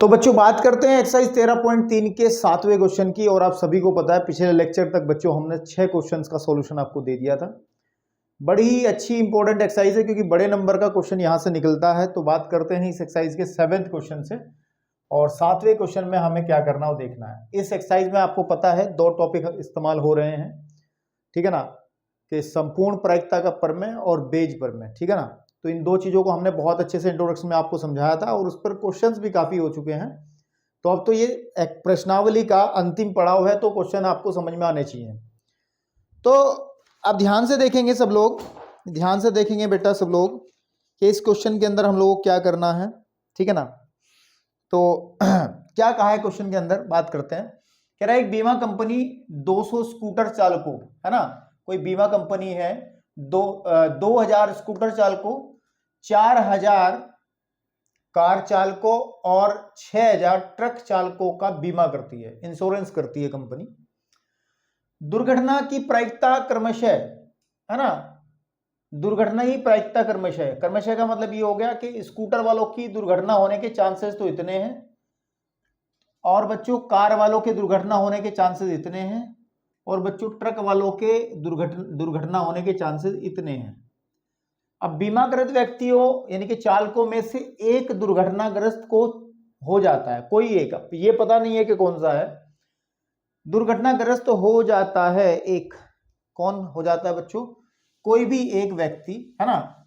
तो बच्चों बात करते हैं एक्सरसाइज 13.3 के 7वें क्वेश्चन की। और आप सभी को पता है पिछले लेक्चर तक बच्चों हमने 6 क्वेश्चंस का सॉल्यूशन आपको दे दिया था। बड़ी ही अच्छी इंपॉर्टेंट एक्सरसाइज है क्योंकि बड़े नंबर का क्वेश्चन यहां से निकलता है। तो बात करते हैं इस एक्सरसाइज के 7वें क्वेश्चन से। और 7वें क्वेश्चन में हमें क्या करना वो देखना है। इस एक्सरसाइज में आपको पता है 2 टॉपिक इस्तेमाल हो रहे हैं, ठीक है ना, कि संपूर्ण प्रायिकता का प्रमेय और बेज प्रमेय, ठीक है ना। तो इन दो चीजों को हमने बहुत अच्छे से इंट्रोडक्शन में आपको समझाया था और उस पर क्वेश्चंस भी काफी हो चुके हैं। तो अब तो ये एक प्रश्नावली का अंतिम पड़ाव है, तो क्वेश्चन आपको समझ में आने चाहिए। तो अब ध्यान से देखेंगे सब लोग, ध्यान से देखेंगे बेटा सब लोग कि इस क्वेश्चन के अंदर हम लोगों को क्या करना है, ठीक है ना। तो क्या कहा है क्वेश्चन के अंदर, बात करते हैं। कह रहा है एक बीमा कंपनी 200 स्कूटर चालकों, है ना, कोई बीमा कंपनी है 2000 स्कूटर चालकों, 4000 कार चालकों और 6000 ट्रक चालकों का बीमा करती है, इंश्योरेंस करती है कंपनी। दुर्घटना की प्रायिकता क्रमशः, है ना, दुर्घटना ही प्रायिकता क्रमशः, क्रमशः का मतलब ये हो गया कि स्कूटर वालों की दुर्घटना होने के चांसेस तो इतने हैं और बच्चों कार वालों के दुर्घटना होने के चांसेस इतने हैं और बच्चों ट्रक वालों के दुर्घटना होने के चांसेस इतने हैं। अब बीमाकृत व्यक्तियों यानी कि चालकों में से एक दुर्घटनाग्रस्त को हो जाता है, कोई एक, ये पता नहीं है कि कौन सा है, दुर्घटनाग्रस्त हो जाता है एक, कौन हो जाता है बच्चों, कोई भी एक व्यक्ति, है ना,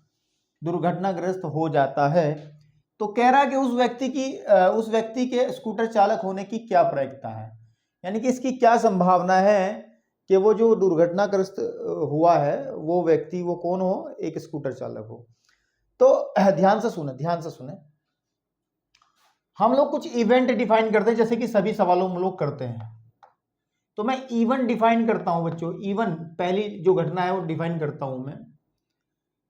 दुर्घटनाग्रस्त हो जाता है। तो कह रहा है कि उस व्यक्ति के स्कूटर चालक होने की क्या प्रायिकता है, यानी कि इसकी क्या संभावना है कि वो जो दुर्घटनाग्रस्त हुआ है वो व्यक्ति वो कौन हो, एक स्कूटर चालक हो। तो ध्यान से सुने, ध्यान से सुने। हम लोग कुछ इवेंट डिफाइन करते हैं जैसे कि सभी सवालों में लोग करते हैं। तो मैं इवेंट डिफाइन करता हूं बच्चों, इवन पहली जो घटना है वो डिफाइन करता हूं मैं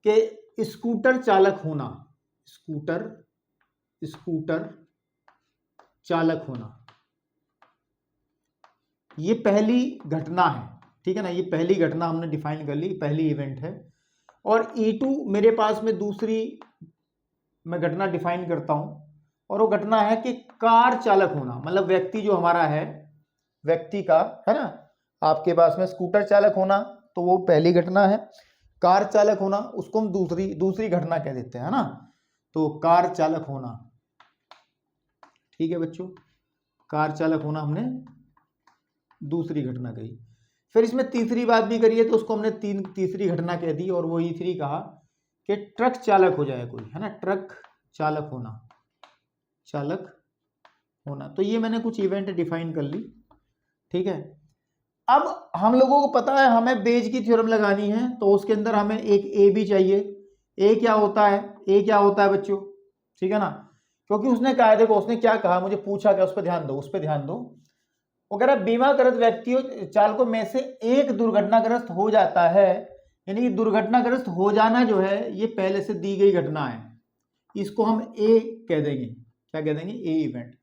कि स्कूटर चालक होना, स्कूटर चालक होना, ये पहली घटना है, ठीक है ना, ये पहली घटना हमने डिफाइन कर ली, पहली इवेंट है। और E2 मेरे पास में दूसरी मैं घटना डिफाइन करता हूं और वो घटना है कि कार चालक होना, मतलब व्यक्ति जो हमारा है, व्यक्ति का, है ना, आपके पास में स्कूटर चालक होना तो वो पहली घटना है, कार चालक होना उसको हम दूसरी घटना कह देते हैं, है ना। तो कार चालक होना, ठीक है बच्चों, कार चालक होना हमने दूसरी घटना कही। फिर इसमें तीसरी बात भी करिए तो उसको हमने तीसरी घटना कह दी और वो E3 कहा कि ट्रक चालक हो जाए कोई, है ना, ट्रक चालक होना। तो ये मैंने कुछ इवेंट डिफाइन कर ली, ठीक है। अब हम लोगों को पता है हमें बेज की थ्योरम लगानी है, तो उसके अंदर हमें एक ए भी चाहिए। ए क्या होता है बच्चों, ठीक है ना, क्योंकि उसने कहा, देखो उसने क्या कहा, मुझे पूछा क्या, उस पर ध्यान दो। वो कह रहा है बीमाकृत व्यक्तियों चालकों में से एक दुर्घटनाग्रस्त हो जाता है, यानी कि दुर्घटनाग्रस्त हो जाना जो है ये पहले से दी गई घटना है, इसको हम ए कह देंगे। क्या कह देंगे, ए इवेंट।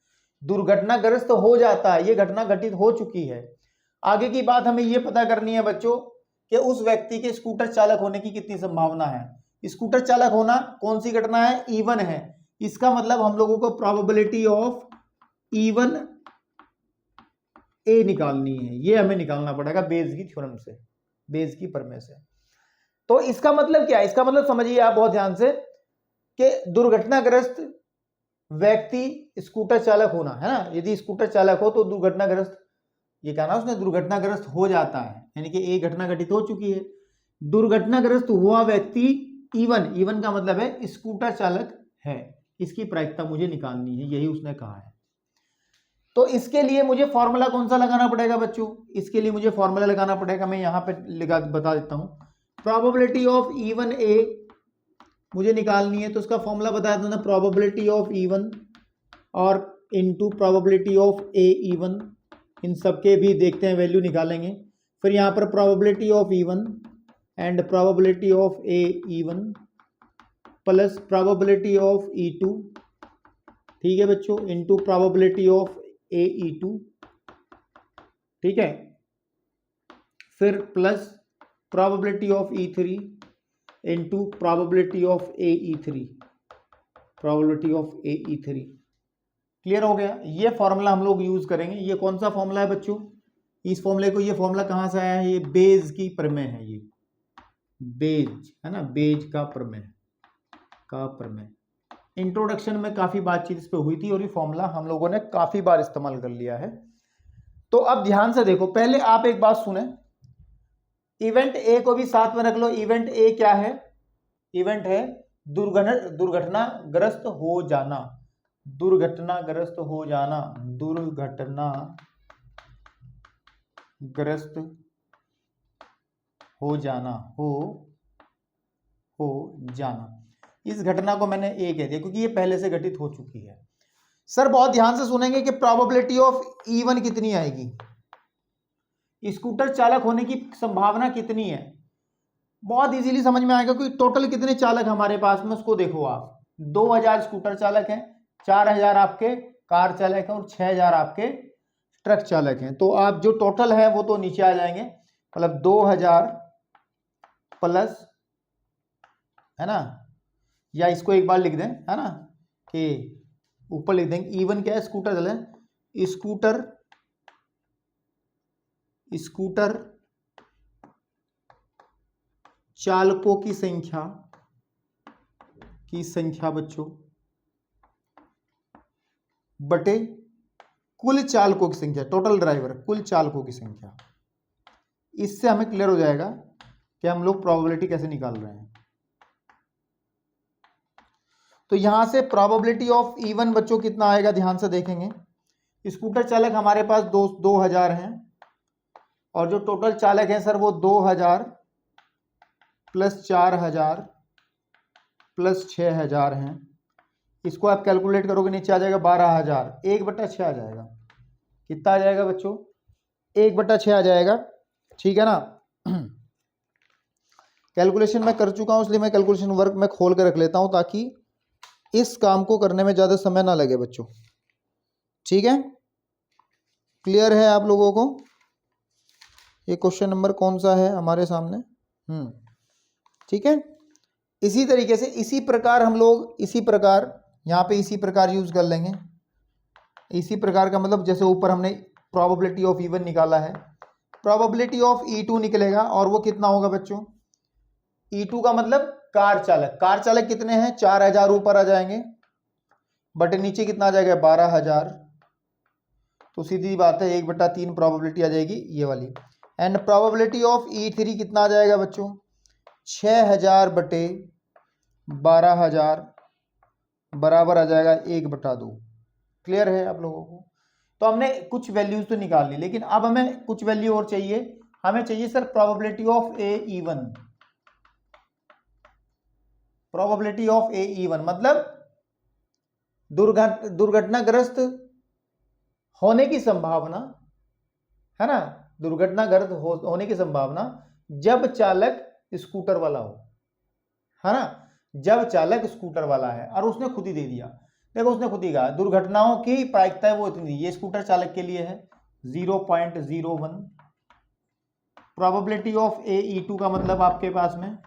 दुर्घटनाग्रस्त हो जाता है, ये घटना घटित हो चुकी है। आगे की बात हमें ये पता करनी है बच्चों कि उस व्यक्ति के स्कूटर चालक होने की कितनी संभावना है। स्कूटर चालक होना कौन सी घटना है, E1 है, इसका मतलब हम लोगों को प्रोबेबिलिटी ऑफ E1 ए निकालनी है, ये हमें निकालना पड़ेगा बेज की थ्योरम से, बेज की प्रमेय से। तो इसका मतलब क्या है, इसका मतलब समझिए आप बहुत ध्यान से कि दुर्घटनाग्रस्त व्यक्ति स्कूटर चालक होना, है ना, यदि स्कूटर चालक हो तो दुर्घटनाग्रस्त, ये कहना उसने दुर्घटनाग्रस्त हो जाता है, यानी कि एक घटना घटित हो चुकी है। दुर्घटनाग्रस्त हुआ व्यक्ति E1 का मतलब है स्कूटर चालक है, इसकी प्रायिकता मुझे निकालनी है, यही उसने कहा है। तो इसके लिए मुझे फॉर्मूला कौन सा लगाना पड़ेगा बच्चों, इसके लिए मुझे फॉर्मूला लगाना पड़ेगा, मैं यहां पे बता देता हूं। प्रोबेबिलिटी ऑफ E1A मुझे निकालनी है, तो उसका फॉर्मूला बता देता हूं, प्रोबेबिलिटी ऑफ E1 और इनटू प्रोबेबिलिटी ऑफ E1, इन सबके भी देखते हैं वैल्यू निकालेंगे। फिर यहाँ पर probability of E1 and probability of E1 plus probability of E2, ठीक है बच्चों, इनटू प्रोबेबिलिटी ऑफ E2, ठीक है, फिर plus probability of E3 into probability of E3, probability of E3, clear हो गया। ये फॉर्मूला हम लोग यूज करेंगे। ये कौन सा फॉर्मूला है बच्चों, इस फॉर्मूले को, ये फॉर्मूला कहाँ से आया है, ये बेज की प्रमेय है, ये बेज है ना, बेज का प्रमेय। इंट्रोडक्शन में काफी बातचीत इस पे हुई थी और ये फॉर्मूला हम लोगों ने काफी बार इस्तेमाल कर लिया है। तो अब ध्यान से देखो, पहले आप एक बात सुने, इवेंट ए को भी साथ में रख लो। इवेंट ए क्या है, इवेंट है दुर्घटनाग्रस्त हो जाना, दुर्घटनाग्रस्त हो जाना, दुर्घटनाग्रस्त हो जाना, हो जाना। इस घटना को मैंने ए कह दिया क्योंकि ये पहले से घटित हो चुकी है। सर बहुत ध्यान से सुनेंगे कि प्रोबेबिलिटी ऑफ E1 कितनी आएगी, स्कूटर चालक होने की संभावना कितनी है, बहुत इजीली समझ में आएगा। क्योंकि टोटल कितने चालक हमारे पास में, उसको देखो आप, 2000 स्कूटर चालक हैं, 4000 आपके कार चालक हैं और 6000 आपके ट्रक चालक हैं। तो आप जो टोटल है वो तो नीचे आ जाएंगे, मतलब 2000 प्लस, है ना, या इसको एक बार लिख दें, है ना, कि ऊपर लिख देंगे E1 क्या है, स्कूटर चले, स्कूटर चालकों की संख्या बच्चों बटे कुल चालकों की संख्या, टोटल ड्राइवर, कुल चालकों की संख्या। इससे हमें क्लियर हो जाएगा कि हम लोग प्रोबेबिलिटी कैसे निकाल रहे हैं। तो यहां से प्रोबेबिलिटी ऑफ E1 बच्चों कितना आएगा, ध्यान से देखेंगे। स्कूटर चालक हमारे पास 2000 हैं और जो टोटल चालक हैं सर वो 2000 प्लस 4000 प्लस 6000 हैं। इसको आप कैलकुलेट करोगे नीचे आ जाएगा 12000, 1/6 आ जाएगा। कितना आ जाएगा बच्चों, 1/6 आ जाएगा, ठीक है ना। कैलकुलेशन मैं कर चुका हूं, इसलिए मैं कैलकुलेशन वर्क में खोल के रख लेता हूं ताकि इस काम को करने में ज्यादा समय ना लगे बच्चों, ठीक है। क्लियर है आप लोगों को। ये क्वेश्चन नंबर कौन सा है हमारे सामने, ठीक है। इसी तरीके से इसी प्रकार हम लोग इसी प्रकार यहाँ पे इसी प्रकार यूज कर लेंगे। इसी प्रकार का मतलब जैसे ऊपर हमने प्रोबेबिलिटी ऑफ E1 निकाला है, प्रोबेबिलिटी ऑफ E2 निकलेगा और वो कितना होगा बच्चों, E2 का मतलब कार चालक कितने हैं, 4000 ऊपर आ जाएंगे बटे नीचे कितना आ जाएगा 12000। तो सीधी बात है 1/3 प्रोबेबिलिटी आ जाएगी ये वाली। एंड प्रोबेबिलिटी ऑफ E3 कितना आ जाएगा बच्चों, 6000 बटे 12000 बराबर आ जाएगा 1/2। क्लियर है आप लोगों को। तो हमने कुछ वैल्यूज तो निकाल ली, लेकिन अब हमें कुछ वैल्यू और चाहिए। हमें चाहिए sir probability of E1, probability of E1 मतलब दुर्घटनाग्रस्त होने की संभावना, है ना, दुर्घटनाग्रस्त होने की संभावना जब चालक स्कूटर वाला हो, है ना, जब चालक स्कूटर वाला है। और उसने खुद ही दे दिया, देखो उसने खुद ही कहा दुर्घटनाओं की प्रायिकता है वो इतनी दी, ये स्कूटर चालक के लिए है 0.01। प्रोबेबिलिटी ऑफ E2 का मतलब आपके पास में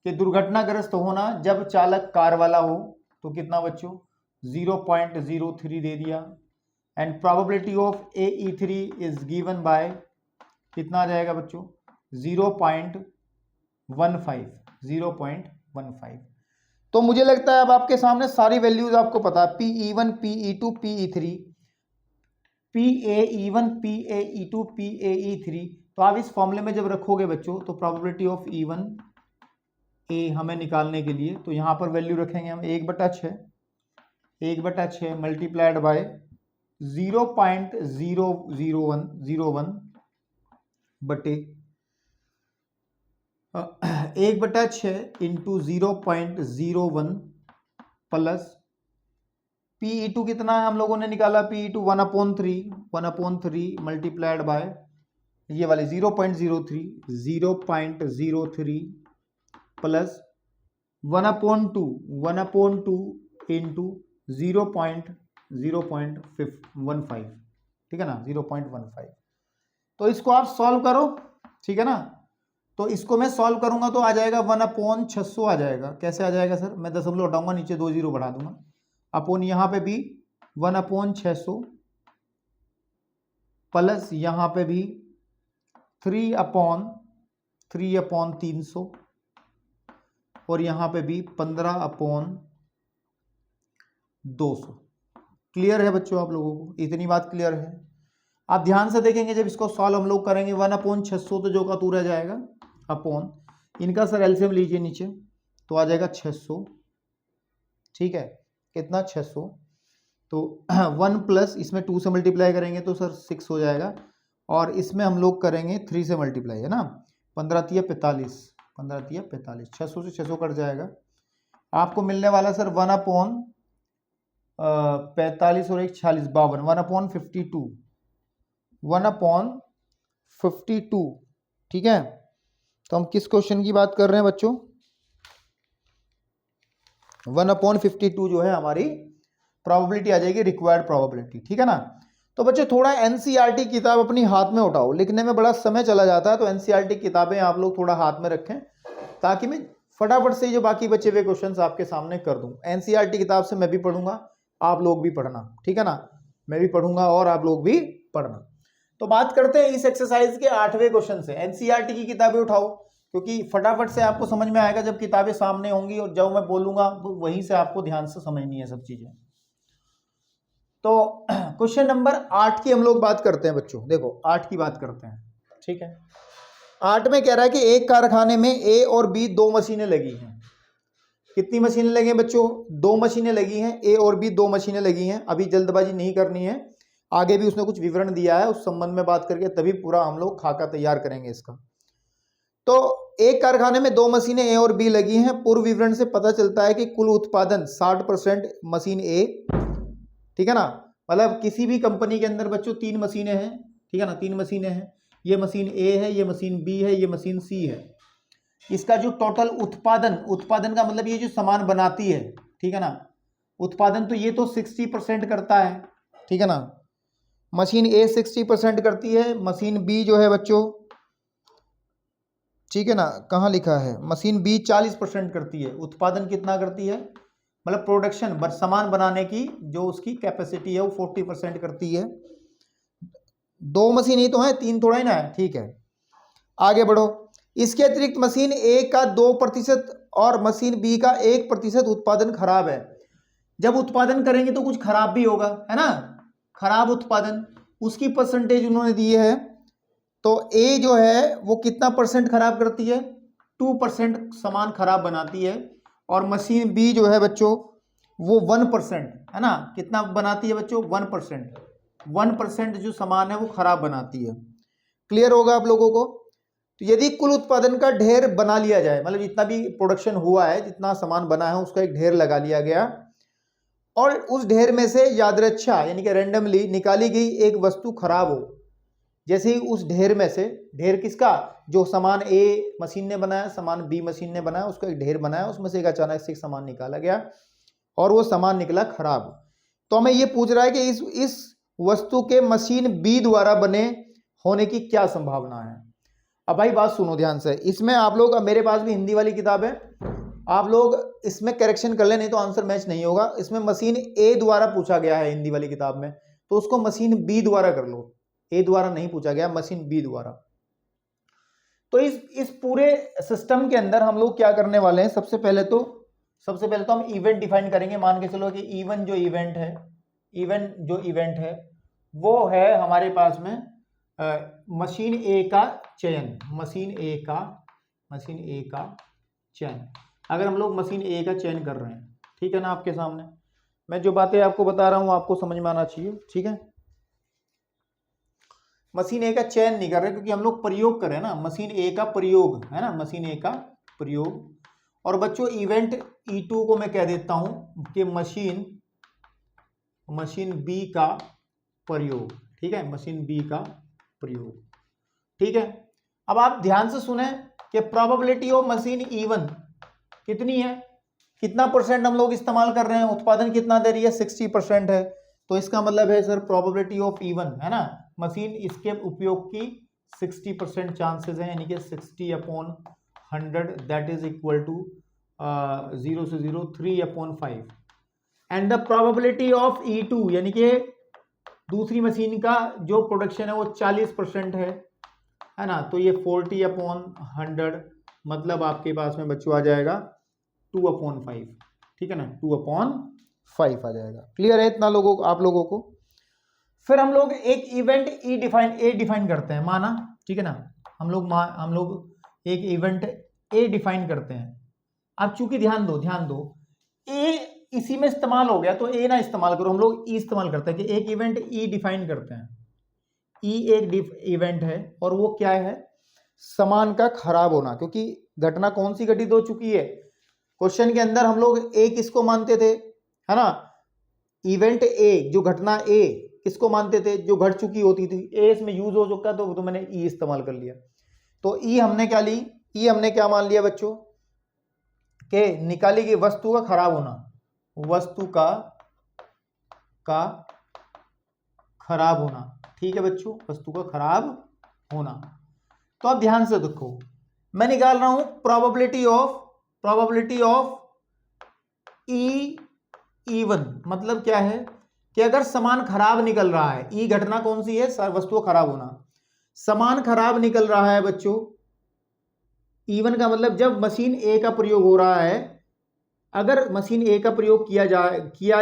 कि दुर्घटनाग्रस्त होना जब चालक कार वाला हो, तो कितना बच्चों 0.03 दे दिया। And probability of E3 is given by कितना आ जाएगा बच्चों 0.15। तो मुझे लगता है अब आपके सामने सारी वैल्यूज आपको पता है, PE1 PE2 PE3 PAE1 PAE2 PAE3। तो आप इस फॉर्मूले में जब रखोगे बच्चों तो प्रोबेबिलिटी ऑफ E1 A हमें निकालने के लिए, तो यहां पर वैल्यू रखेंगे हम 1/6 मल्टीप्लाइड बाय 0.001 बटे 1/6 इंटू 0.01 प्लस PE2 कितना है हम लोगों ने निकाला, PE2 1/3 मल्टीप्लाइड बाय ये वाले 0.03 प्लस 1/2 इंटू 0.15, ठीक है ना, 0.15। तो इसको आप सॉल्व करो, ठीक है ना। तो इसको मैं सॉल्व करूंगा तो आ जाएगा 1/600 आ जाएगा। कैसे आ जाएगा सर, मैं दशमलव हटाऊंगा, नीचे 2 0 बढ़ा दूंगा, अपॉन यहाँ पे भी 1/600 प्लस यहाँ पे भी 3/300 और यहाँ पे भी 15/200। क्लियर है बच्चों आप लोगों को? इतनी बात क्लियर है? आप ध्यान से देखेंगे जब इसको सॉल्व हम लोग करेंगे 1/600 तो जो का तू रह जाएगा अपॉन इनका सर एलसीएम लीजिए नीचे तो आ जाएगा 600। ठीक है, कितना 600 तो 1 प्लस इसमें 2 से मल्टीप्लाई करेंगे तो सर 6 हो जाएगा और इसमें हम लोग करेंगे 3 से मल्टीप्लाई, है ना। 15×3 = 45, 15×3 = 45, 600 से 600 कट जाएगा। आपको मिलने वाला सर 1/45 और 1 46 52, 1/52, 1/52। ठीक है, तो हम किस क्वेश्चन की बात कर रहे हैं बच्चों? 1/52 जो है हमारी प्रोबेबिलिटी आ जाएगी, रिक्वायर्ड प्रोबेबिलिटी। ठीक है ना। तो बच्चों थोड़ा एनसीईआरटी किताब अपनी हाथ में उठाओ, लिखने में बड़ा समय चला जाता है, तो एनसीईआरटी किताबें आप लोग थोड़ा हाथ में रखें ताकि मैं फटाफट से जो बाकी बचे हुए क्वेश्चंस आपके सामने कर दूं। एनसीईआरटी किताब से मैं भी पढ़ूंगा, आप लोग भी पढ़ना, ठीक है ना। मैं भी पढ़ूंगा और आप लोग भी पढ़ना। तो बात करते हैं इस एक्सरसाइज के 8वें क्वेश्चन से। एनसीईआरटी की किताबें उठाओ क्योंकि फटाफट से आपको समझ में आएगा जब किताबें सामने होंगी और जब मैं बोलूंगा वहीं से आपको ध्यान से समझनी है सब चीजें। तो क्वेश्चन नंबर 8 की हम लोग बात करते हैं बच्चों। देखो 8 की बात करते हैं, ठीक है। 8 में कह रहा है कि एक कारखाने में ए और बी 2 मशीनें लगी हैं। कितनी मशीनें लगी हैं बच्चों? 2 मशीनें लगी हैं, ए और बी 2 मशीनें लगी हैं। अभी जल्दबाजी नहीं करनी है, आगे भी उसने कुछ विवरण दिया है, उस संबंध में बात करके तभी पूरा हम लोग खाका तैयार करेंगे इसका। तो एक कारखाने में 2 मशीनें ए और बी लगी हैं। पूर्व विवरण से पता चलता है कि कुल उत्पादन 60% मशीन ए, ठीक है ना। मतलब किसी भी कंपनी के अंदर बच्चों 3 मशीनें हैं, ठीक है ना, 3 मशीनें हैं। ये मशीन ए है, ये मशीन बी है, ये मशीन सी है। इसका जो टोटल उत्पादन का मतलब ये जो सामान बनाती है, ठीक है ना, उत्पादन तो ये तो 60% करता है, ठीक है ना। मशीन ए 60% करती है, मशीन बी जो है बच्चों, ठीक है ना, कहाँ लिखा है, मशीन बी 40% करती है। उत्पादन कितना करती है? मतलब प्रोडक्शन, सामान बनाने की जो उसकी कैपेसिटी है वो 40% करती है। 2 मशीन ही तो है, 3 थोड़ा ही ना है, ठीक है। आगे बढ़ो। इसके अतिरिक्त मशीन ए का 2% और मशीन बी का 1% उत्पादन खराब है। जब उत्पादन करेंगे तो कुछ खराब भी होगा, है ना। खराब उत्पादन, उसकी परसेंटेज उन्होंने दी है। तो ए जो है वो कितना परसेंट खराब करती है? 2% सामान खराब बनाती है। और मशीन बी जो है बच्चों वो 1%, है ना, कितना बनाती है बच्चों? 1%। 1% जो सामान है वो खराब बनाती है। क्लियर होगा आप लोगों को? तो यदि कुल उत्पादन का ढेर बना लिया जाए, मतलब जितना भी प्रोडक्शन हुआ है, जितना सामान बना है उसका एक ढेर लगा लिया गया और उस ढेर में से यादृच्छा यानी कि रैंडमली निकाली गई एक वस्तु खराब हो, जैसे ही उस ढेर में से, ढेर किसका? जो सामान ए मशीन ने बनाया, सामान बी मशीन ने बनाया, उसका एक ढेर बनाया, उसमें से एक अचानक से एक सामान निकाला गया और वो सामान निकला खराब। तो हमें ये पूछ रहा है कि इस वस्तु के मशीन बी द्वारा बने होने की क्या संभावना है। अब भाई बात सुनो ध्यान से, इसमें आप लोग, अब मेरे पास भी हिंदी वाली किताब है, आप लोग इसमें करेक्शन कर ले, नहीं तो आंसर मैच नहीं होगा। इसमें मशीन ए द्वारा पूछा गया है हिंदी वाली किताब में, तो उसको मशीन बी द्वारा कर लो। ए द्वारा नहीं पूछा गया, मशीन बी द्वारा। तो इस पूरे सिस्टम के अंदर हम लोग क्या करने वाले हैं? सबसे पहले तो हम इवेंट डिफाइन करेंगे। मान के चलो कि इवेंट जो इवेंट है वो है हमारे पास में मशीन ए का चयन। मशीन ए का चयन। अगर हम लोग मशीन ए का चयन कर रहे हैं, ठीक है ना, आपके सामने मैं जो बातें आपको बता रहा हूं आपको समझ में आना चाहिए, ठीक है। मशीन ए का चयन नहीं कर रहे क्योंकि हम लोग प्रयोग कर रहे हैं ना, मशीन ए का प्रयोग है ना, मशीन ए का प्रयोग। और बच्चों इवेंट E2 को मैं कह देता हूं कि मशीन बी का प्रयोग, ठीक है, मशीन बी का प्रयोग, ठीक है। अब आप ध्यान से सुने कि प्रोबेबिलिटी ऑफ मशीन E1 कितनी है, कितना परसेंट हम लोग इस्तेमाल कर रहे हैं, उत्पादन कितना दे रही है? 60% है। तो इसका मतलब है सर प्रोबेबिलिटी ऑफ E1 है ना, मशीन इसके उपयोग की 60% चांसेस है, यानी कि 60/100 दैट इज इक्वल टू 0 से 0 3/5। And the probability of E2 यानी कि दूसरी मशीन का जो प्रोडक्शन है वो 40% है ना, तो ये 40/100 मतलब आपके पास में बच्चों आ जाएगा 2/5, ठीक है ना, 2/5 आ जाएगा। क्लियर है इतना लोगों आप लोगों को? फिर हम लोग एक इवेंट ए डिफाइन करते हैं, माना, ठीक है ना, हम लोग एक इवेंट ए डिफाइन करते हैं। अब चूंकि ध्यान दो ए इसी में इस्तेमाल हो गया तो ए ना इस्तेमाल करो, हम लोग ई इस्तेमाल करते हैं कि एक इवेंट ई डिफाइन करते हैं। ई एक इवेंट है और वो क्या है, सामान का खराब होना, क्योंकि घटना कौन सी घटित हो चुकी है। क्वेश्चन के अंदर हम लोग ए किसको मानते थे, है ना, इवेंट ए, जो घटना ए किसको मानते थे, जो घट चुकी होती थी। ए इसमें यूज हो चुका तो मैंने ई इस्तेमाल कर लिया। तो ई हमने क्या ली, ई हमने क्या मान लिया बच्चों कि निकाली गई वस्तु का खराब होना, वस्तु का खराब होना, ठीक है बच्चों, वस्तु का खराब होना। तो अब ध्यान से देखो, मैं निकाल रहा हूं प्रोबेबिलिटी ऑफ E1, मतलब क्या है कि अगर सामान खराब निकल रहा है, ई घटना कौन सी है, वस्तु का खराब होना, सामान खराब निकल रहा है बच्चों। E1 का मतलब जब मशीन ए का प्रयोग हो रहा है, अगर मशीन ए का प्रयोग किया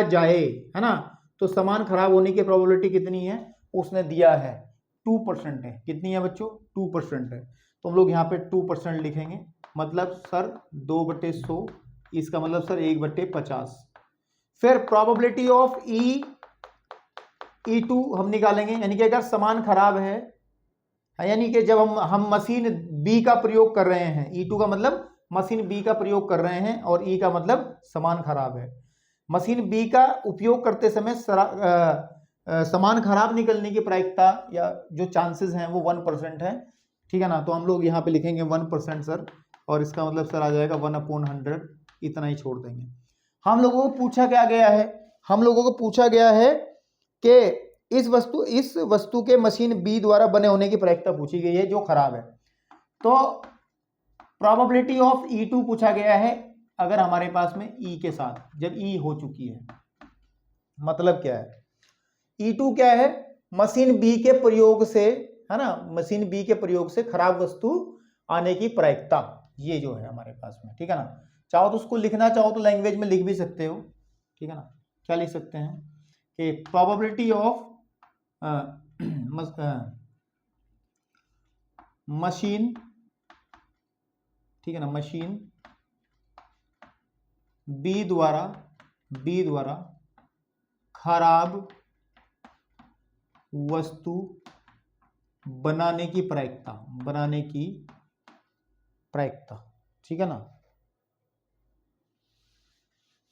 जाए है ना, तो सामान खराब होने की प्रोबेबिलिटी कितनी है, उसने दिया है 2% है। कितनी है बच्चों, 2% है। तो हम लोग यहाँ पे 2% लिखेंगे, मतलब सर 2/100, इसका मतलब सर 1/50। फिर प्रोबेबिलिटी ऑफ E2 हम निकालेंगे, यानी कि अगर सामान खराब है, यानी कि जब हम मशीन बी का प्रयोग कर रहे हैं, E2 का मतलब मशीन बी का प्रयोग कर रहे हैं और ई का मतलब सामान खराब है। मशीन बी का उपयोग करते समय सामान खराब निकलने की प्रायिकता या जो चांसेस हैं वो 1% है, ठीक है ना। तो हम लोग यहाँ पे लिखेंगे 1% सर, और इसका मतलब सर आ जाएगा 1/100, इतना ही छोड़ देंगे। हम लोगों को पूछा क्या गया है, हम लोगों को पूछा गया है कि इस वस्तु के मशीन बी द्वारा बने होने की प्रायिकता पूछी गई है जो खराब है। तो प्रोबेबिलिटी ऑफ E2 पूछा गया है अगर हमारे पास में ई के साथ, जब ई हो चुकी है, मतलब क्या है, E2 क्या है, मशीन बी के प्रयोग से, है ना, मशीन बी के प्रयोग से खराब वस्तु आने की प्रायिकता, ये जो है हमारे पास में, ठीक है ना। चाहो तो उसको लिखना चाहो तो लैंग्वेज में लिख भी सकते हो, ठीक है ना। क्या लिख सकते हैं कि प्रोबेबिलिटी ऑफ मशीन, ठीक है ना, मशीन बी द्वारा खराब वस्तु बनाने की प्रायिकता, ठीक है ना,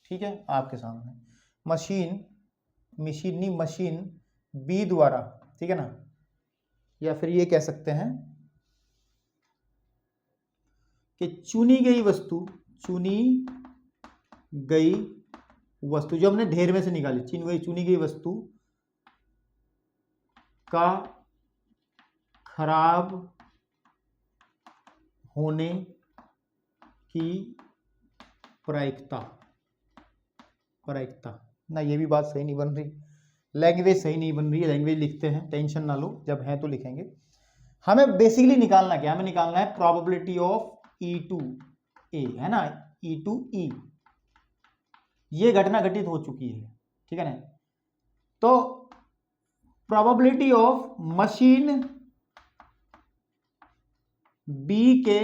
ठीक है। आपके सामने मशीन बी द्वारा, ठीक है ना, या फिर ये कह सकते हैं कि चुनी गई वस्तु जो हमने ढेर में से निकाली, चुनी गई वस्तु का खराब होने की प्रायिकता ना, ये भी बात सही नहीं बन रही, लैंग्वेज सही नहीं बन रही है, लैंग्वेज लिखते हैं, टेंशन ना लो, जब है तो लिखेंगे। हमें बेसिकली निकालना क्या, हमें निकालना है प्रोबेबिलिटी ऑफ E2A, है ना, E2E, ये घटना घटित हो चुकी है, ठीक है ना। तो प्रोबेबिलिटी ऑफ मशीन बी के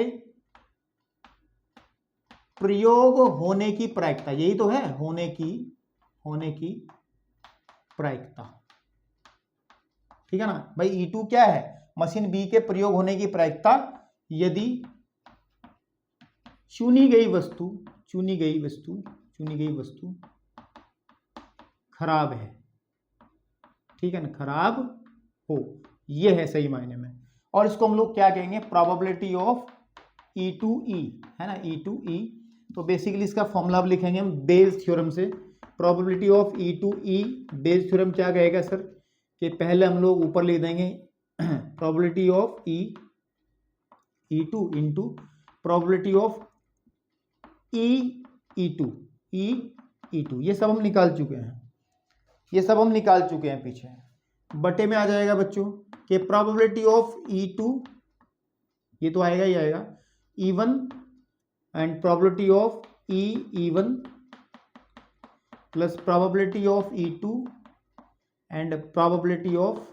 प्रयोग होने की प्रायिकता, यही तो है, होने की प्रायिकता, ठीक है ना भाई। E2 क्या है, मशीन बी के प्रयोग होने की प्रायिकता यदि चुनी गई वस्तु खराब है, ठीक है ना, खराब हो, ये है सही मायने में। और इसको हम लोग क्या कहेंगे, प्रोबेबिलिटी ऑफ E2E, है ना, E2E। तो बेसिकली इसका फॉर्मूला अब लिखेंगे हम बेल्स थ्योरम से। Probability of E2E Bell's theorem क्या कहेगा सर, कि पहले हम लोग ऊपर लिख देंगे probability of E2 into probability of E2 E2, ये सब हम निकाल चुके हैं, ये सब हम निकाल चुके हैं पीछे। बटे में आ जाएगा बच्चों कि प्रोबेबिलिटी ऑफ E2, ये तो आएगा ही आएगा, E1 and probability of E1 plus probability of E2 and probability of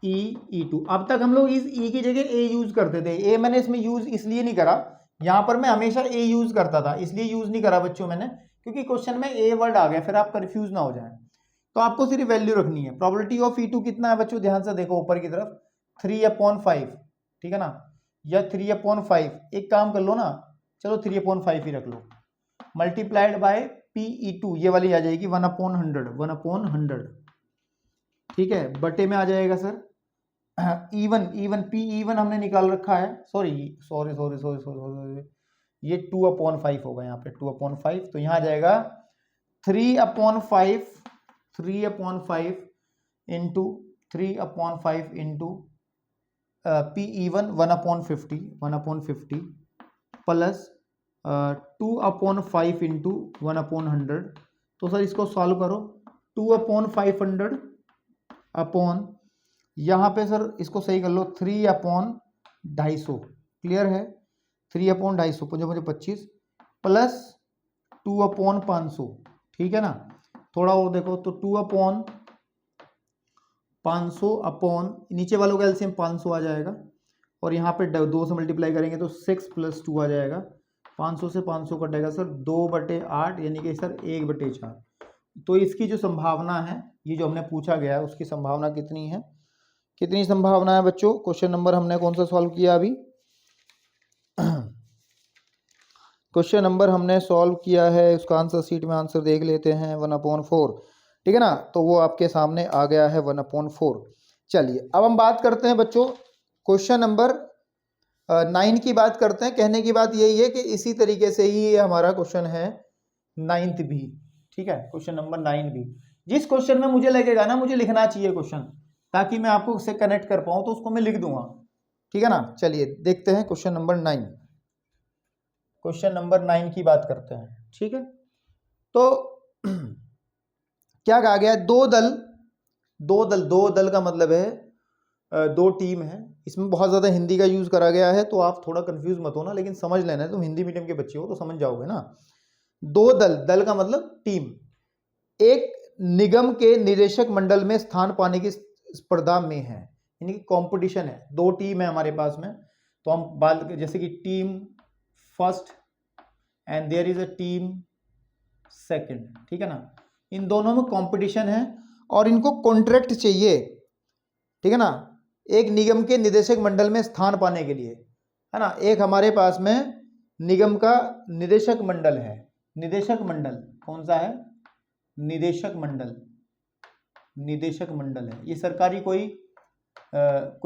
E2। अब तक हम लोग इस E की जगह A यूज करते थे। A मैंने इसमें यूज इसलिए नहीं करा, यहां पर मैं हमेशा A यूज करता था, इसलिए यूज नहीं करा बच्चों मैंने, क्योंकि क्वेश्चन में A वर्ड आ गया, फिर आप कंफ्यूज ना हो जाए। तो आपको सिर्फ वैल्यू रखनी है। प्रोबेबिलिटी ऑफ E2 कितना है बच्चों, ध्यान से देखो ऊपर की तरफ, 3/5, ठीक है ना, या 3/5। एक काम कर लो ना, चलो 3/5 ही रख लो, मल्टीप्लाइड बाय PE2, ये वाली आ जाएगी 1/100, 1/100, ठीक है। बटे में आ जाएगा सर E1 PE1 हमने निकाल रखा है, सॉरी, ये 2/5 होगा यहाँ पे, 2/5, तो यहाँ आ जाएगा 3/5 into 3/5 into PE1 1/50 plus 2/5 into 1/100। तो सर इसको सॉल्व करो, 2/500 अपॉन, यहाँ पे सर इसको सही कर लो, 3/250, क्लियर है, 3/250, मुझे 25 प्लस 2/500, ठीक है ना। थोड़ा और देखो तो 2/500 अपॉन, नीचे वालों का एलसीएम 500 आ जाएगा, और यहाँ पे 2 से मल्टीप्लाई करेंगे तो 6 + 2 आ जाएगा, 500 से 500 कटेगा सर 2/8, यानी कि सर 1/4। तो इसकी जो संभावना है, ये जो हमने पूछा गया है उसकी संभावना कितनी है, कितनी संभावना है बच्चों। क्वेश्चन नंबर हमने कौन सा सॉल्व किया अभी, क्वेश्चन नंबर हमने सॉल्व किया है, उसका आंसर सीट में आंसर देख लेते हैं, 1/4, ठीक है ना। तो वो आपके सामने आ गया है 1/4। चलिए अब हम बात करते हैं बच्चों क्वेश्चन नंबर 9 की बात करते हैं। कहने की बात यही है कि इसी तरीके से ही ये हमारा क्वेश्चन है 9th भी, ठीक है, क्वेश्चन नंबर 9 भी। जिस क्वेश्चन में मुझे लगेगा ना मुझे लिखना चाहिए क्वेश्चन, ताकि मैं आपको उससे कनेक्ट कर पाऊं, तो उसको मैं लिख दूंगा, ठीक है ना। चलिए देखते हैं क्वेश्चन नंबर 9, क्वेश्चन नंबर 9 की बात करते हैं, ठीक है। तो क्या कहा गया है, दो दल का मतलब है 2 टीम है। इसमें बहुत ज्यादा हिंदी का यूज करा गया है, तो आप थोड़ा कंफ्यूज मत हो ना, लेकिन समझ लेना है, तुम हिंदी मीडियम के बच्चे हो तो समझ जाओगे ना। 2 दल का मतलब टीम, एक निगम के निदेशक मंडल में स्थान पाने की स्पर्धा में है, यानी कि कंपटीशन है। 2 टीम है हमारे पास में, तो हम बात जैसे कि team first and there is a team second, ठीक है ना। इन दोनों में कंपटीशन है और इनको कॉन्ट्रैक्ट चाहिए, ठीक है ना, एक निगम के निदेशक मंडल में स्थान पाने के लिए, है ना। एक हमारे पास में निगम का निदेशक मंडल है, निदेशक मंडल कौन सा है, निदेशक मंडल है। ये सरकारी कोई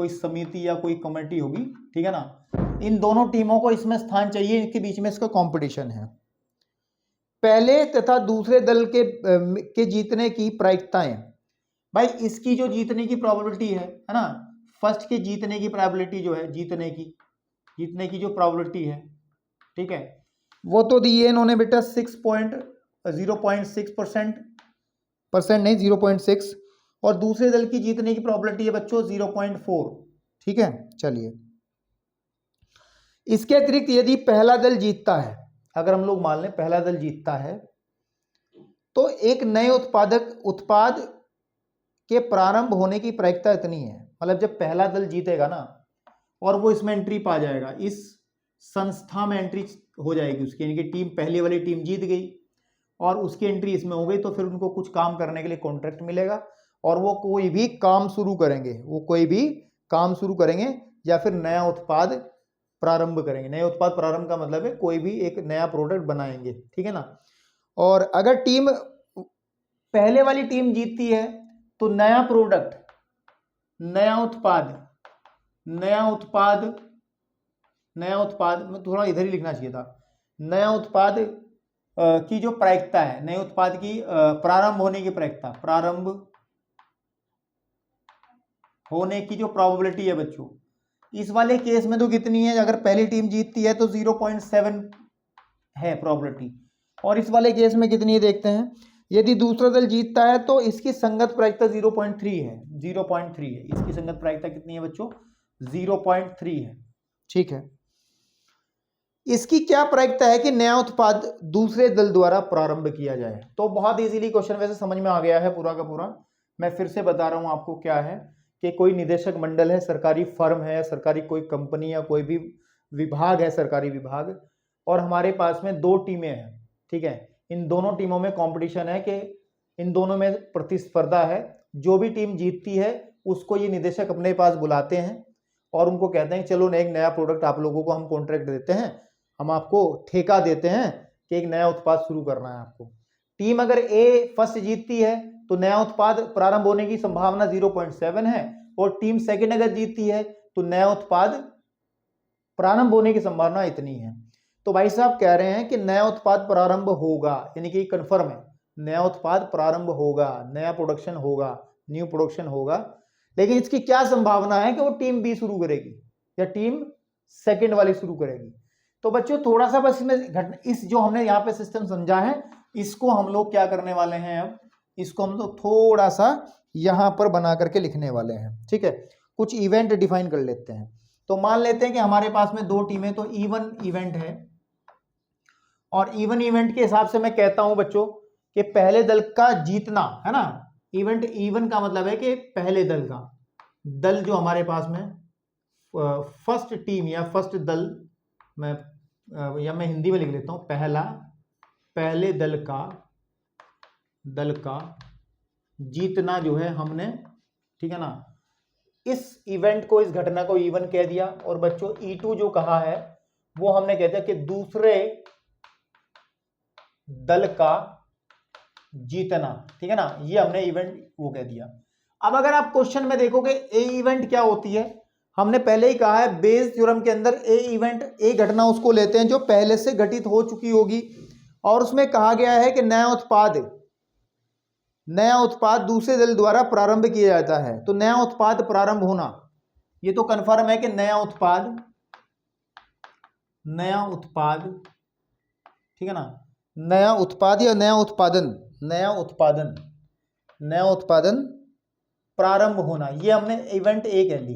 समिति या कोई कमेटी होगी, ठीक है ना। इन दोनों टीमों को इसमें स्थान चाहिए, इनके बीच में इसका कंपटीशन है। पहले तथा दूसरे दल के जीतने की प्रायिकताएं, भाई इसकी जो जीतने की प्रोबेबिलिटी है ना, फर्स्ट के जीतने की प्रोबेबिलिटी जो है, जीतने की जो प्रोबेबिलिटी है, ठीक है, वो तो दी है इन्होंने बेटा 0.6%, नहीं 0.6, और दूसरे दल की जीतने की प्रोबेबिलिटी है बच्चों 0.4, ठीक है। चलिए इसके अतिरिक्त यदि पहला दल जीतता है, अगर हम लोग मान लें पहला दल जीतता है, तो एक नए उत्पाद के प्रारंभ होने की प्रायिकता इतनी है। मतलब जब पहला दल जीतेगा ना और वो इसमें एंट्री पा जाएगा, इस संस्था में एंट्री हो जाएगी उसकी, यानी कि टीम, पहले वाली टीम जीत गई और उसकी एंट्री इसमें हो गई, तो फिर उनको कुछ काम करने के लिए कॉन्ट्रैक्ट मिलेगा और वो कोई भी काम शुरू करेंगे, या फिर नया उत्पाद प्रारंभ करेंगे। नए उत्पाद प्रारंभ का मतलब है कोई भी एक नया प्रोडक्ट बनाएंगे, ठीक है ना। और अगर टीम, पहले वाली टीम जीतती है तो नया प्रोडक्ट, नया उत्पाद में थोड़ा इधर ही लिखना चाहिए था, नया उत्पाद की जो प्रायिकता है, नए उत्पाद की प्रारंभ होने की प्रायिकता, प्रारंभ होने की जो प्रोबेबिलिटी है बच्चों, इस वाले केस में तो कितनी है, अगर पहली टीम जीतती है तो 0.7 है प्रोबेबिलिटी, और इस वाले केस में कितनी है देखते हैं। यदि दूसरा दल जीतता है तो इसकी संगत प्रायिकता 0.3 है, 0.3 है। इसकी संगत प्रायिकता कितनी है बच्चों, 0.3 है। ठीक है, इसकी क्या प्रायिकता है कि नया उत्पाद दूसरे दल द्वारा प्रारंभ किया जाए। तो बहुत इजीली क्वेश्चन वैसे समझ में आ गया है पूरा का पूरा। मैं फिर से बता रहा हूं आपको क्या है कि कोई निदेशक मंडल है, सरकारी फर्म है, सरकारी कोई कंपनी या कोई भी विभाग है, सरकारी विभाग, और हमारे पास में दो टीमें हैं। ठीक है, इन दोनों टीमों में कंपटीशन है कि इन दोनों में प्रतिस्पर्धा है। जो भी टीम जीतती है उसको ये निदेशक अपने पास बुलाते हैं और उनको कहते हैं चलो एक नया प्रोडक्ट आप लोगों को हम कॉन्ट्रैक्ट देते हैं, हम आपको ठेका देते हैं कि एक नया उत्पाद शुरू करना है आपको। टीम अगर ए फर्स्ट जीतती है तो नया उत्पाद प्रारंभ होने की संभावना 0.7 है, और टीम सेकंड अगर जीतती है तो नया उत्पाद प्रारंभ होने की संभावना इतनी है। तो भाई साहब कह रहे हैं कि नया उत्पाद प्रारंभ होगा, यानी कि कंफर्म है, नया उत्पाद प्रारंभ होगा, नया प्रोडक्शन होगा, न्यू प्रोडक्शन होगा। लेकिन इसकी क्या संभावना है कि वो टीम बी शुरू करेगी या टीम सेकंड वाली शुरू करेगी। तो बच्चों थोड़ा सा बस इसमें इस जो हमने यहाँ पे सिस्टम समझा है इसको हम लोग क्या करने वाले हैं, अब इसको हम लोग थोड़ा सा यहाँ पर बना करके लिखने वाले हैं। ठीक है, कुछ इवेंट डिफाइन कर लेते हैं। तो मान लेते हैं कि हमारे पास में दो टीमें, तो इवन इवेंट है, और इवन इवेंट के हिसाब से मैं कहता हूं बच्चों कि पहले दल का जीतना है ना। इवेंट इवन का मतलब है कि पहले दल का, दल जो हमारे पास में फर्स्ट टीम या फर्स्ट दल, मैं हिंदी में लिख लेता हूं, पहले दल का जीतना जो है हमने, ठीक है ना, इस इवेंट को, इस घटना को इवन कह दिया। और बच्चों E2 जो कहा है वो हमने कह दिया कि दूसरे दल का जीतना। ठीक है ना, ये हमने इवेंट वो कह दिया। अब अगर आप क्वेश्चन में देखोगे ए इवेंट क्या होती है, हमने पहले ही कहा है बेस थ्योरम के अंदर ए इवेंट, ए घटना उसको लेते हैं जो पहले से घटित हो चुकी होगी, और उसमें कहा गया है कि नया उत्पाद दूसरे दल द्वारा प्रारंभ किया जाता है। तो नया उत्पाद प्रारंभ होना, ये तो कंफर्म है कि नया उत्पाद, ठीक है ना, नया उत्पाद या नया उत्पादन प्रारंभ होना, ये हमने इवेंट ए कह ली,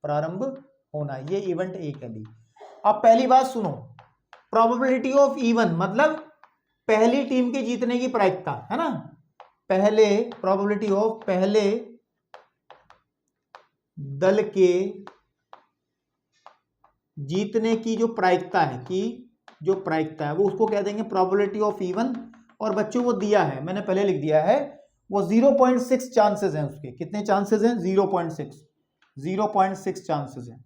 प्रारंभ होना, ये इवेंट ए कह ली। अब पहली बात सुनो, प्रोबेबिलिटी ऑफ इवन मतलब पहली टीम के जीतने की प्रायिकता है ना, प्रोबेबिलिटी ऑफ पहले दल के जीतने की जो प्रायिकता है, वो उसको कह देंगे प्रोबेबिलिटी ऑफ इवन। और बच्चों वो दिया है, मैंने पहले लिख दिया है, वो 0.6 चांसेस हैं उसके। कितने चांसेस हैं? 0.6 चांसेस हैं।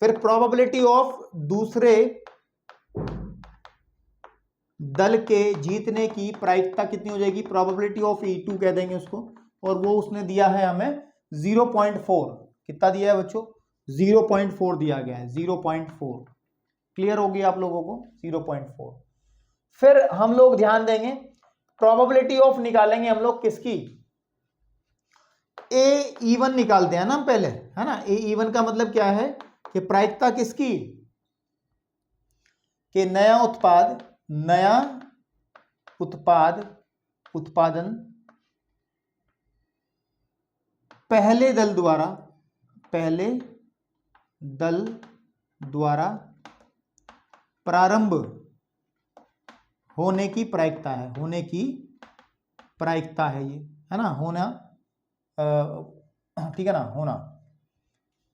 फिर प्रोबेबिलिटी ऑफ दूसरे दल के जीतने की प्रायिकता कितनी हो जाएगी? प्रोबेबिलिटी ऑफ E2 कह देंगे उसको, और वो उसने दिया है हमें 0.4। कितना दिया है बच्चों? 0.4 दिया गया है, 0.4। क्लियर होगी आप लोगों को? 0.4। फिर हम लोग ध्यान देंगे, प्रोबेबिलिटी ऑफ निकालेंगे हम लोग किसकी? ए इवन निकालते हैं ना पहले, है ना। ए इवन का मतलब क्या है कि प्रायिकता किसकी? कि नया उत्पादन पहले दल द्वारा प्रारंभ होने की प्रायिकता है, ये है ना, होना, ठीक है ना, होना।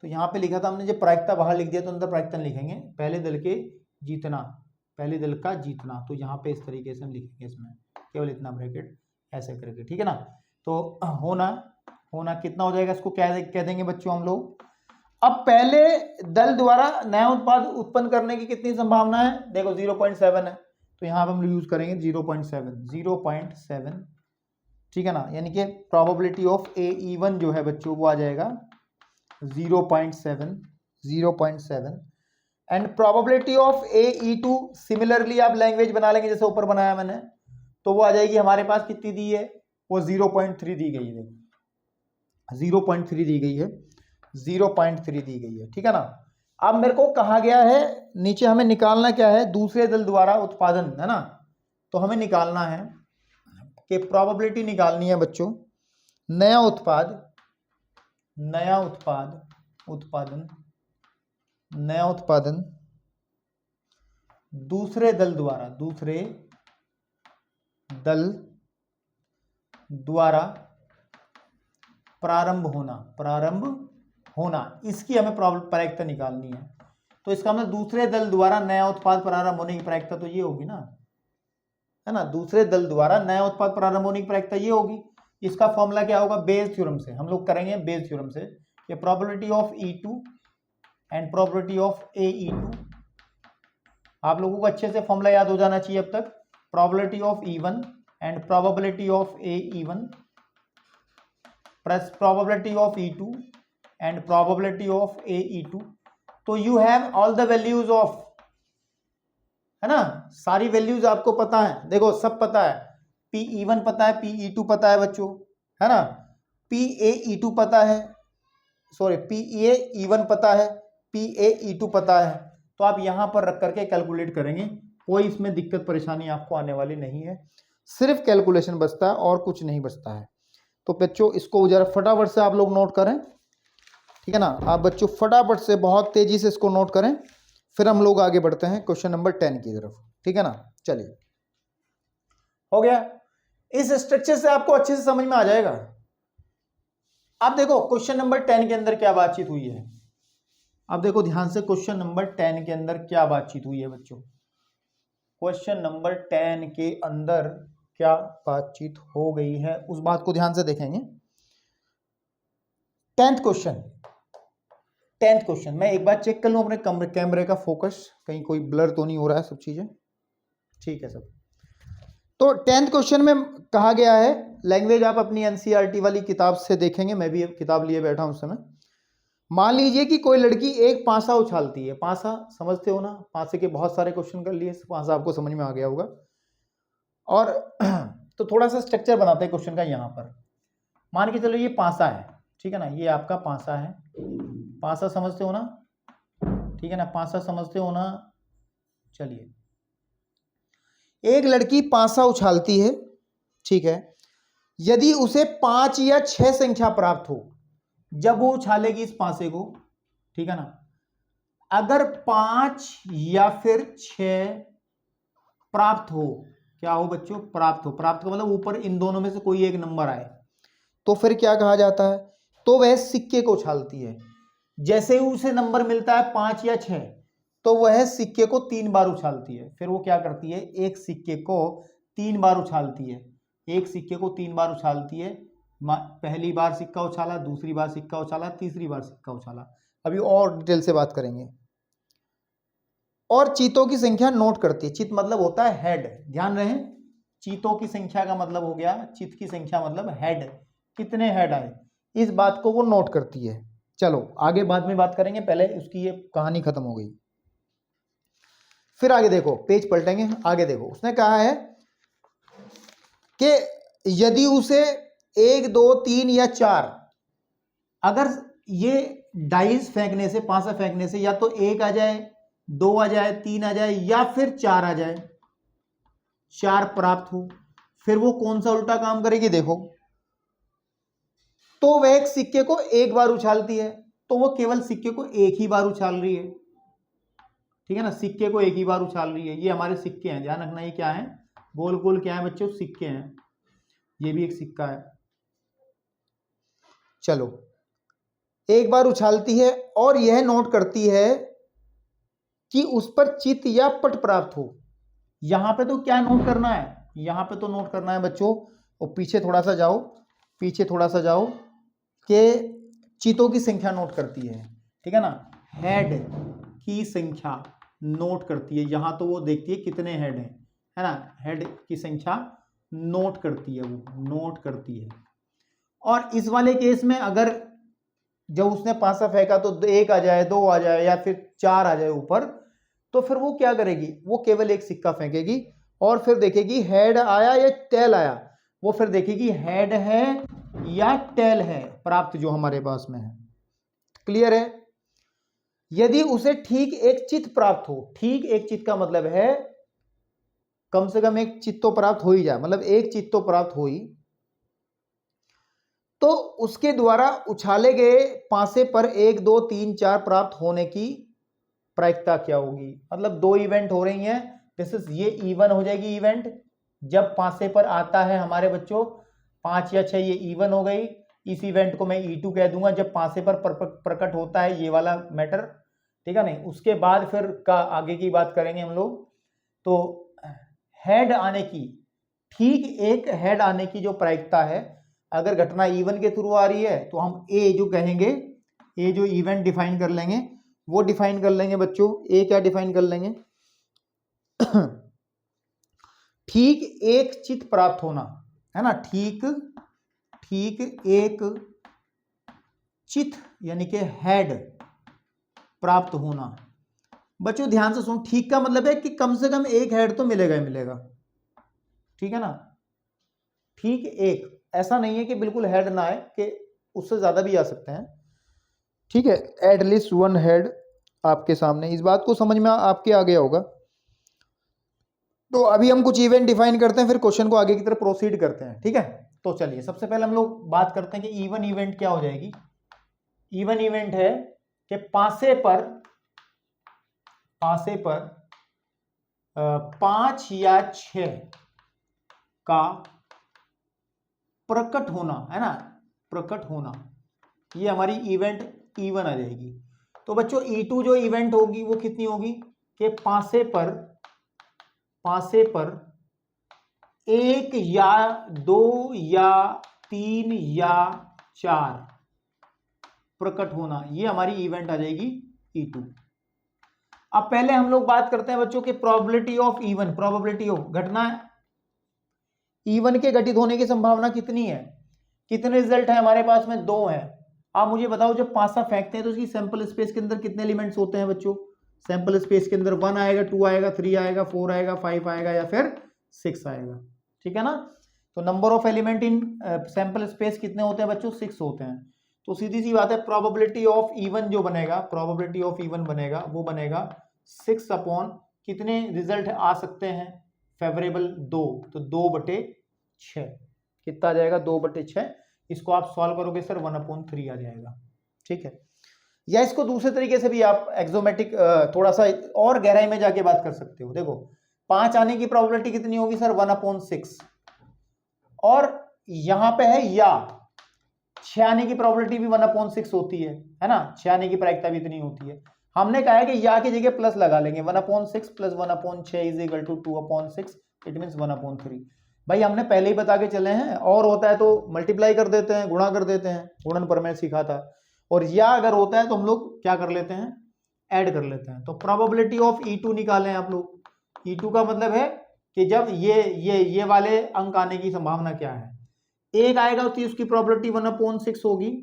तो यहां पे लिखा था हमने, जब प्रायिकता बाहर लिख दिया तो अंदर प्रायिकता लिखेंगे, पहले दल का जीतना। तो यहाँ पे इस तरीके से हम लिखेंगे, इसमें केवल इतना ब्रैकेट ऐसे करके, ठीक है ना। तो होना कितना हो जाएगा, इसको क्या कह देंगे बच्चों हम लोग। अब पहले दल द्वारा नया उत्पाद उत्पन्न करने की कितनी संभावना है? देखो 0.7 है, तो यहाँ पे हम यूज करेंगे 0.7, ठीक है ना। यानी कि प्रोबेबिलिटी ऑफ ए इवन जो है बच्चों वो आ जाएगा 0.7 and probability of A E2 similarly आप लैंग्वेज बना लेंगे जैसे ऊपर बनाया मैंने, तो वो आ जाएगी हमारे पास कितनी दी है? वो 0.3 दी गई है, 0.3 दी गई है, 0.3 दी गई है, ठीक है ना। अब मेरे को कहा गया है नीचे हमें निकालना क्या है? दूसरे दल द्वारा उत्पादन, है ना, तो हमें निकालना है कि प्रोबेबिलिटी निकालनी है बच्चों, नया उत्पादन, नया उत्पादन दूसरे दल द्वारा प्रारंभ होना, इसकी हमें प्रायिकता निकालनी है। तो इसका मतलब दूसरे दल द्वारा नया उत्पाद प्रारंभ होने की प्रायिकता तो ये होगी ना, है ना, दूसरे दल द्वारा नया उत्पाद प्रारंभ होने की प्रायिकता ये होगी। इसका फॉर्मूला क्या होगा, बेज थ्योरम से हम लोग करेंगे, बेज थ्योरम से कि probability of E2 and probability of AE2, आप लोगों को अच्छे से फॉर्मूला याद हो जाना चाहिए अब तक, probability of E1 and probability of AE1 plus probability of E2 and probability of AE2। तो you have all the values of, है ना, सारी वैल्यूज आपको पता है, देखो सब पता है, PE1 पता है, PE2 पता है बच्चों, है ना, PAE2 पता है, सॉरी PAE1 पता है, PAE2 पता है। तो आप यहां पर रख करके कैलकुलेट करेंगे, कोई इसमें दिक्कत परेशानी आपको आने वाली नहीं है, सिर्फ कैलकुलेशन बचता है और कुछ नहीं बचता है। तो बच्चों इसको जरा फटाफट से आप लोग नोट करें, ठीक है ना, आप बच्चों फटाफट से बहुत तेजी से इसको नोट करें, फिर हम लोग आगे बढ़ते हैं क्वेश्चन नंबर 10 की तरफ, ठीक है ना। चलिए, हो गया, इस स्ट्रक्चर से आपको अच्छे से समझ में आ जाएगा। अब देखो क्वेश्चन नंबर 10 के अंदर क्या बातचीत हुई है, अब देखो ध्यान से, क्वेश्चन नंबर 10 के अंदर क्या बातचीत हुई है बच्चों, क्वेश्चन नंबर 10 के अंदर क्या बातचीत हो गई है उस बात को ध्यान से देखेंगे। 10th क्वेश्चन, मैं एक बार चेक कर लूं अपने कैमरे का फोकस, कहीं कोई ब्लर तो नहीं हो रहा है, सब चीजें ठीक है सब। तो 10th क्वेश्चन में कहा गया है, लैंग्वेज आप अपनी NCERT वाली किताब से देखेंगे, मैं भी किताब लिए बैठा हूं उस समय। मान लीजिए कि कोई लड़की एक पासा उछालती है, पासा समझते हो ना, पासे के बहुत सारे क्वेश्चन कर लिए, पासा आपको समझ में आ गया होगा। और तो थोड़ा सा स्ट्रक्चर बनाते हैं क्वेश्चन का। यहाँ पर मान के चलो ये पासा है, ठीक है ना, ये आपका पासा है, पासा समझते हो ना, ठीक है ना, पासा समझते हो ना। चलिए, एक लड़की पासा उछालती है, ठीक है, यदि उसे 5 या 6 संख्या प्राप्त हो जब वो उछालेगी इस पासे को, ठीक है ना, अगर 5 या फिर 6 प्राप्त हो, क्या हो बच्चों, प्राप्त हो, प्राप्त का मतलब ऊपर इन दोनों में से कोई एक नंबर आए, तो फिर क्या कहा जाता है, तो वह सिक्के को उछालती है। जैसे ही उसे नंबर मिलता है 5 या 6, तो वह सिक्के को 3 बार उछालती है। फिर वो क्या करती है, एक सिक्के को 3 बार उछालती है, एक सिक्के को 3 बार उछालती है। पहली बार सिक्का उछाला, दूसरी बार सिक्का उछाला, तीसरी बार सिक्का उछाला। अभी और डिटेल से बात करेंगे। और चीतों की संख्या नोट करती है, चित मतलब होता है हेड, ध्यान रहे, चीतों की संख्या का मतलब हो गया, चित की संख्या मतलब हेड, कितने हेड आए, इस बात को वो नोट करती है। चलो आगे बाद में बात करेंगे, पहले उसकी ये कहानी खत्म हो गई। फिर आगे देखो, पेज पलटेंगे, आगे देखो, उसने कहा है कि यदि उसे 1, 2, 3 या 4, अगर ये डाइस फेंकने से, पासा फेंकने से या तो 1 आ जाए, 2 आ जाए, 3 आ जाए या फिर 4 आ जाए, 4 प्राप्त हो, फिर वो कौन सा उल्टा काम करेगी, देखो, तो वह एक सिक्के को 1 बार उछालती है, तो वो केवल सिक्के को 1 ही बार उछाल रही है, ठीक है ना, सिक्के को 1 ही बार उछाल रही है। ये हमारे सिक्के हैं, ध्यान रखना, ये क्या है, गोल गोल क्या है बच्चों, सिक्के हैं, ये भी एक सिक्का है। चलो, 1 बार उछालती है और यह नोट करती है कि उस पर चित या पट प्राप्त हो। यहां पे तो क्या नोट करना है, यहां पे तो नोट करना है बच्चों, और पीछे थोड़ा सा जाओ, पीछे थोड़ा सा जाओ, कि चितों की संख्या नोट करती है, ठीक है ना, हेड की संख्या नोट करती है। यहां तो वो देखती है कितने हेड हैं, है ना, हेड की संख्या नोट करती है, वो नोट करती है। और इस वाले केस में अगर जब उसने पासा फेंका तो 1 आ जाए, 2 आ जाए या फिर 4 आ जाए ऊपर, तो फिर वो क्या करेगी, वो केवल एक सिक्का फेंकेगी और फिर देखेगी हेड आया या टेल आया, वो फिर देखेगी हेड है या टेल है प्राप्त जो हमारे पास में है। क्लियर है। यदि उसे ठीक एक चित प्राप्त हो, ठीक एक चित का मतलब है कम से कम एक चित तो प्राप्त हो ही जाए, मतलब एक चित तो प्राप्त हो ही, तो उसके द्वारा उछाले गए पासे पर 1 2 3 4 प्राप्त होने की प्रायिकता क्या होगी। मतलब दो इवेंट हो रही हैं, दिस इज ये E1 हो जाएगी इवेंट, जब पासे पर आता है हमारे बच्चों 5 या 6, ये E1 हो गई। इस इवेंट को मैं E2 कह दूंगा जब पासे पर प्रकट होता है ये वाला मैटर, ठीक है नहीं। उसके बाद फिर का आगे की बात करेंगे हम लोग। तो हेड आने की, ठीक एक हेड आने की जो प्रायिकता है, अगर घटना E1 के थ्रू आ रही है तो हम ए जो कहेंगे, ए जो इवेंट डिफाइन कर लेंगे वो डिफाइन कर लेंगे बच्चों। ए क्या डिफाइन कर लेंगे ठीक एक चित प्राप्त होना, है ना, ठीक एक चित यानी कि हेड प्राप्त होना। बच्चों ध्यान से सुनो, ठीक का मतलब है कि कम से कम एक हेड तो मिलेगा ही मिलेगा, ठीक है ना। ठीक एक, ऐसा नहीं है कि बिल्कुल हेड ना आए, कि उससे ज्यादा भी आ सकते हैं, ठीक है। एटलीस्ट वन हेड आपके सामने, इस बात को समझ में आपके आ गया होगा। तो अभी हम कुछ इवेंट डिफाइन करते हैं, फिर क्वेश्चन को आगे की तरफ प्रोसीड करते हैं, ठीक है। तो चलिए सबसे पहले हम लोग बात करते हैं कि E1 इवेंट क्या हो जाएगी। E1 इवेंट है कि पासे पर 5 या 6 का प्रकट होना, है ना, प्रकट होना, ये हमारी इवेंट E1 आ जाएगी। तो बच्चों E2 जो इवेंट होगी वो कितनी होगी कि पासे पर 1 या 2 या 3 या 4 प्रकट होना, ये हमारी इवेंट आ जाएगी E2। अब पहले हम लोग बात करते हैं बच्चों के probability of E1, probability of घटना E1 के घटित होने की संभावना कितनी है। कितने रिजल्ट है हमारे पास में, 2 हैं। आप मुझे बताओ जब पासा फेंकते हैं तो उसकी सैंपल स्पेस के अंदर कितने एलिमेंट्स होते हैं बच्चों। सैंपल स्पेस के अंदर 1 आएगा, 2 आएगा, 3 आएगा, 4 आएगा, 5 आएगा या फिर 6 आएगा, ठीक है ना। तो number of element in sample space कितने होते हैं बच्चों, 6 होते हैं। तो सीधी सी बात है, प्रोबेबिलिटी ऑफ E1 जो बनेगा, प्रोबेबिलिटी ऑफ E1 बनेगा, वो बनेगा 6 अपॉन कितने रिजल्ट आ सकते हैं फेवरेबल, 2, तो 2/6 कितना आ जाएगा, 2/6। इसको आप सॉल्व करोगे सर 1/3 आ जाएगा, ठीक है। या इसको दूसरे तरीके से भी आप एक्सोमेटिक थोड़ा सा और गहराई में जाके बात कर सकते हो। देखो 5 आने की प्रोबेबिलिटी कितनी होगी सर, 1/6, और यहां पे है या 6 आने की प्रोबेबिलिटी भी 1/6 होती है ना, 6 आने की प्रायिकता भी इतनी होती है। हमने कहा है कि या की जगह प्लस लगा लेंगे, 1/6 plus 1/6 is equal to 2/6, it means 1/3। भाई हमने पहले ही बता के चले हैं, और होता है तो मल्टीप्लाई कर देते हैं, गुणा कर देते हैं, गुणन पर मैं सीखा था। और या अगर होता है तो हम लोग क्या कर लेते हैं, ऐड कर लेते हैं। तो प्रोबेबिलिटी ऑफ E2 निकालें आप लोग। E2 का मतलब है कि जब ये वाले अंक आने की संभावना क्या है। 1 आएगा तो उसकी प्रोबेबिलिटी 1/6 होगी।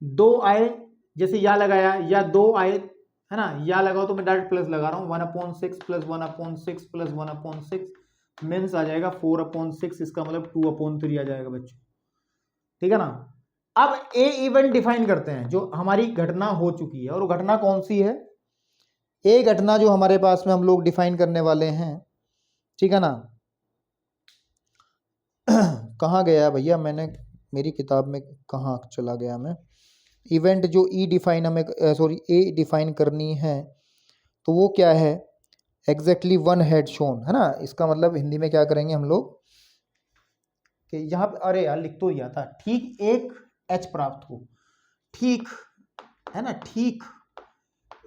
2 आए, जैसे या लगाया, या 2 आए, है ना, या लगाओ तो मैं डायरेक्ट प्लस लगा रहा हूं, 1/6 प्लस 1/6 प्लस 1/6 मीन्स आ जाएगा 4/6, इसका मतलब 2/3 आ जाएगा बच्चों, ठीक है ना। अब ए इवेंट डिफाइन करते हैं जो हमारी घटना हो चुकी है, और वो घटना कौन सी है। ए घटना जो हमारे पास में हम लोग डिफाइन करने वाले हैं, ठीक है ना। कहाँ गया भैया, मैंने मेरी किताब में कहाँ चला गया मैं। इवेंट जो ई डिफाइन हमें ए डिफाइन करनी है, तो वो क्या है, एग्जैक्टली वन हेड शोन, है ना। इसका मतलब हिंदी में क्या करेंगे हम लोग कि यहाँ पे, अरे यार लिख तो दिया था, ठीक एक एच प्राप्त हो, ठीक, है ना, ठीक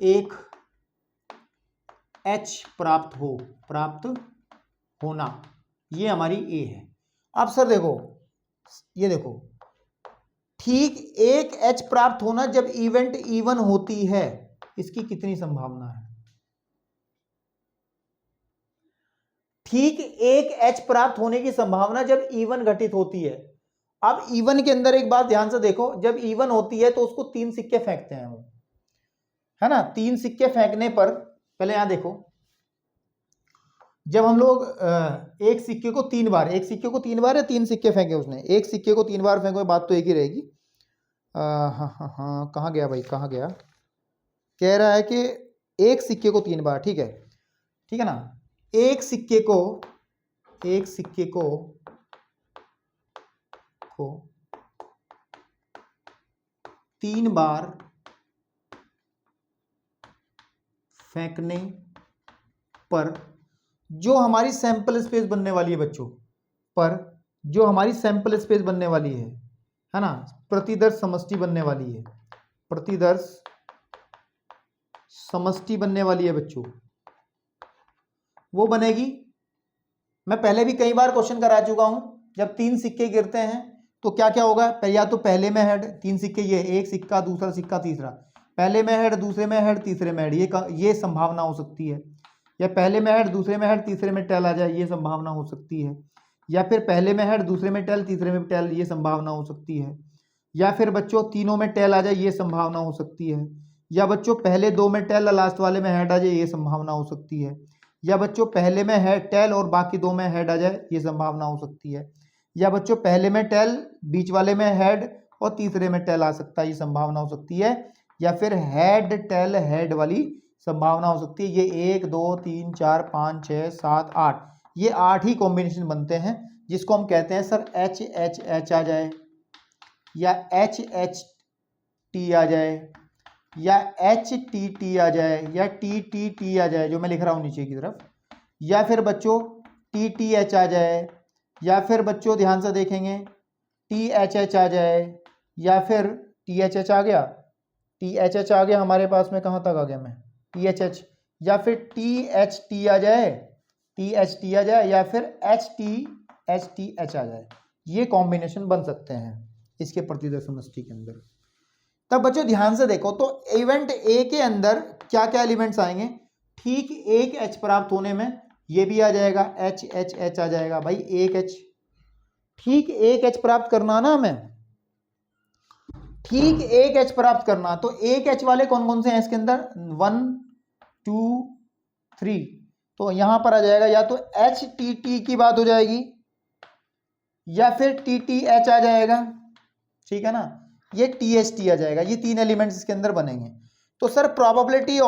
एक एच प्राप्त हो, प्राप्त होना, ये हमारी ए है। अब सर देखो, ये देखो, ठीक एक एच प्राप्त होना जब इवेंट E1 होती है, इसकी कितनी संभावना है। ठीक एक एच प्राप्त होने की संभावना जब E1 घटित होती है। अब E1 के अंदर एक बात ध्यान से देखो, जब E1 होती है तो उसको 3 सिक्के फेंकते हैं वो, है ना। 3 सिक्के फेंकने पर, पहले यहां देखो, जब हम लोग एक सिक्के को 3 बार, एक सिक्के को 3 बार या 3 सिक्के फेंके उसने, एक सिक्के को 3 बार फेंको, बात तो एक ही रहेगी। हाँ कहाँ गया भाई, कहाँ गया, कह रहा है कि एक सिक्के को 3 बार, ठीक है, ठीक है ना। एक सिक्के को 3 बार फेंकने पर जो हमारी सैंपल स्पेस बनने वाली है बच्चों, पर जो हमारी सैंपल स्पेस बनने वाली है ना, प्रतिदर्श समष्टि बनने वाली है, प्रतिदर्श समष्टि बनने वाली है बच्चों, वो बनेगी। मैं पहले भी कई बार क्वेश्चन करा चुका हूं। जब 3 सिक्के गिरते हैं तो क्या क्या होगा, या तो पहले में हेड, 3 सिक्के, ये एक सिक्का, दूसरा सिक्का, तीसरा, पहले में हेड, दूसरे में हेड, तीसरे में हेड, ये संभावना हो सकती है। या पहले में हेड, दूसरे में हेड, तीसरे में टेल आ जाए, ये संभावना हो सकती है। या फिर पहले में हेड, दूसरे में टेल, तीसरे में टेल, ये संभावना हो सकती है। या फिर बच्चों तीनों में टेल आ जाए, ये संभावना हो सकती है। या बच्चों पहले 2 में टेल, लास्ट वाले में हेड आ जाए, ये संभावना हो सकती है। या बच्चों पहले में हेड टेल और बाकी 2 में हेड आ जाए, ये संभावना हो सकती है। या बच्चों पहले में टेल, बीच वाले में हेड और तीसरे में टेल आ सकता है, ये संभावना हो सकती है। या फिर हेड टेल हेड वाली संभावना हो सकती है। ये 1 2 3 4 5 6 7 8, ये 8 ही कॉम्बिनेशन बनते हैं, जिसको हम कहते हैं सर एच एच एच आ जाए, या एच एच टी आ जाए, या एच टी टी आ जाए, या टी टी टी आ जाए, जो मैं लिख रहा हूं नीचे की तरफ। या फिर बच्चों टी टी एच आ जाए, या फिर बच्चों ध्यान से देखेंगे टी एच एच आ जाए, या फिर टी एच एच आ गया, टी एच एच आ गया हमारे पास में, कहाँ तक आ गया मैं, टी एच एच, या फिर टी एच टी आ जाए, टी एच टी आ जाए, या फिर एच टी एच आ जाए। ये कॉम्बिनेशन बन सकते हैं इसके प्रतिदर्श समष्टि के अंदर। तब बच्चों ध्यान से देखो, तो इवेंट ए के अंदर क्या क्या एलिमेंट्स आएंगे, ठीक एक एच प्राप्त होने में ये भी आ जाएगा, एच एच एच आ जाएगा भाई, एक एच, ठीक एक एच प्राप्त करना ना हमें, ठीक एक एच प्राप्त करना। तो एक एच वाले कौन कौन से हैं इसके अंदर, 1 2 3, तो यहां पर आ जाएगा या तो एच टी टी की बात हो जाएगी, या फिर टी टी एच आ जाएगा, ठीक है ना, ये टी एच टी आ जाएगा। ये 3 एलिमेंट्स इसके अंदर बनेंगे। तो sir probability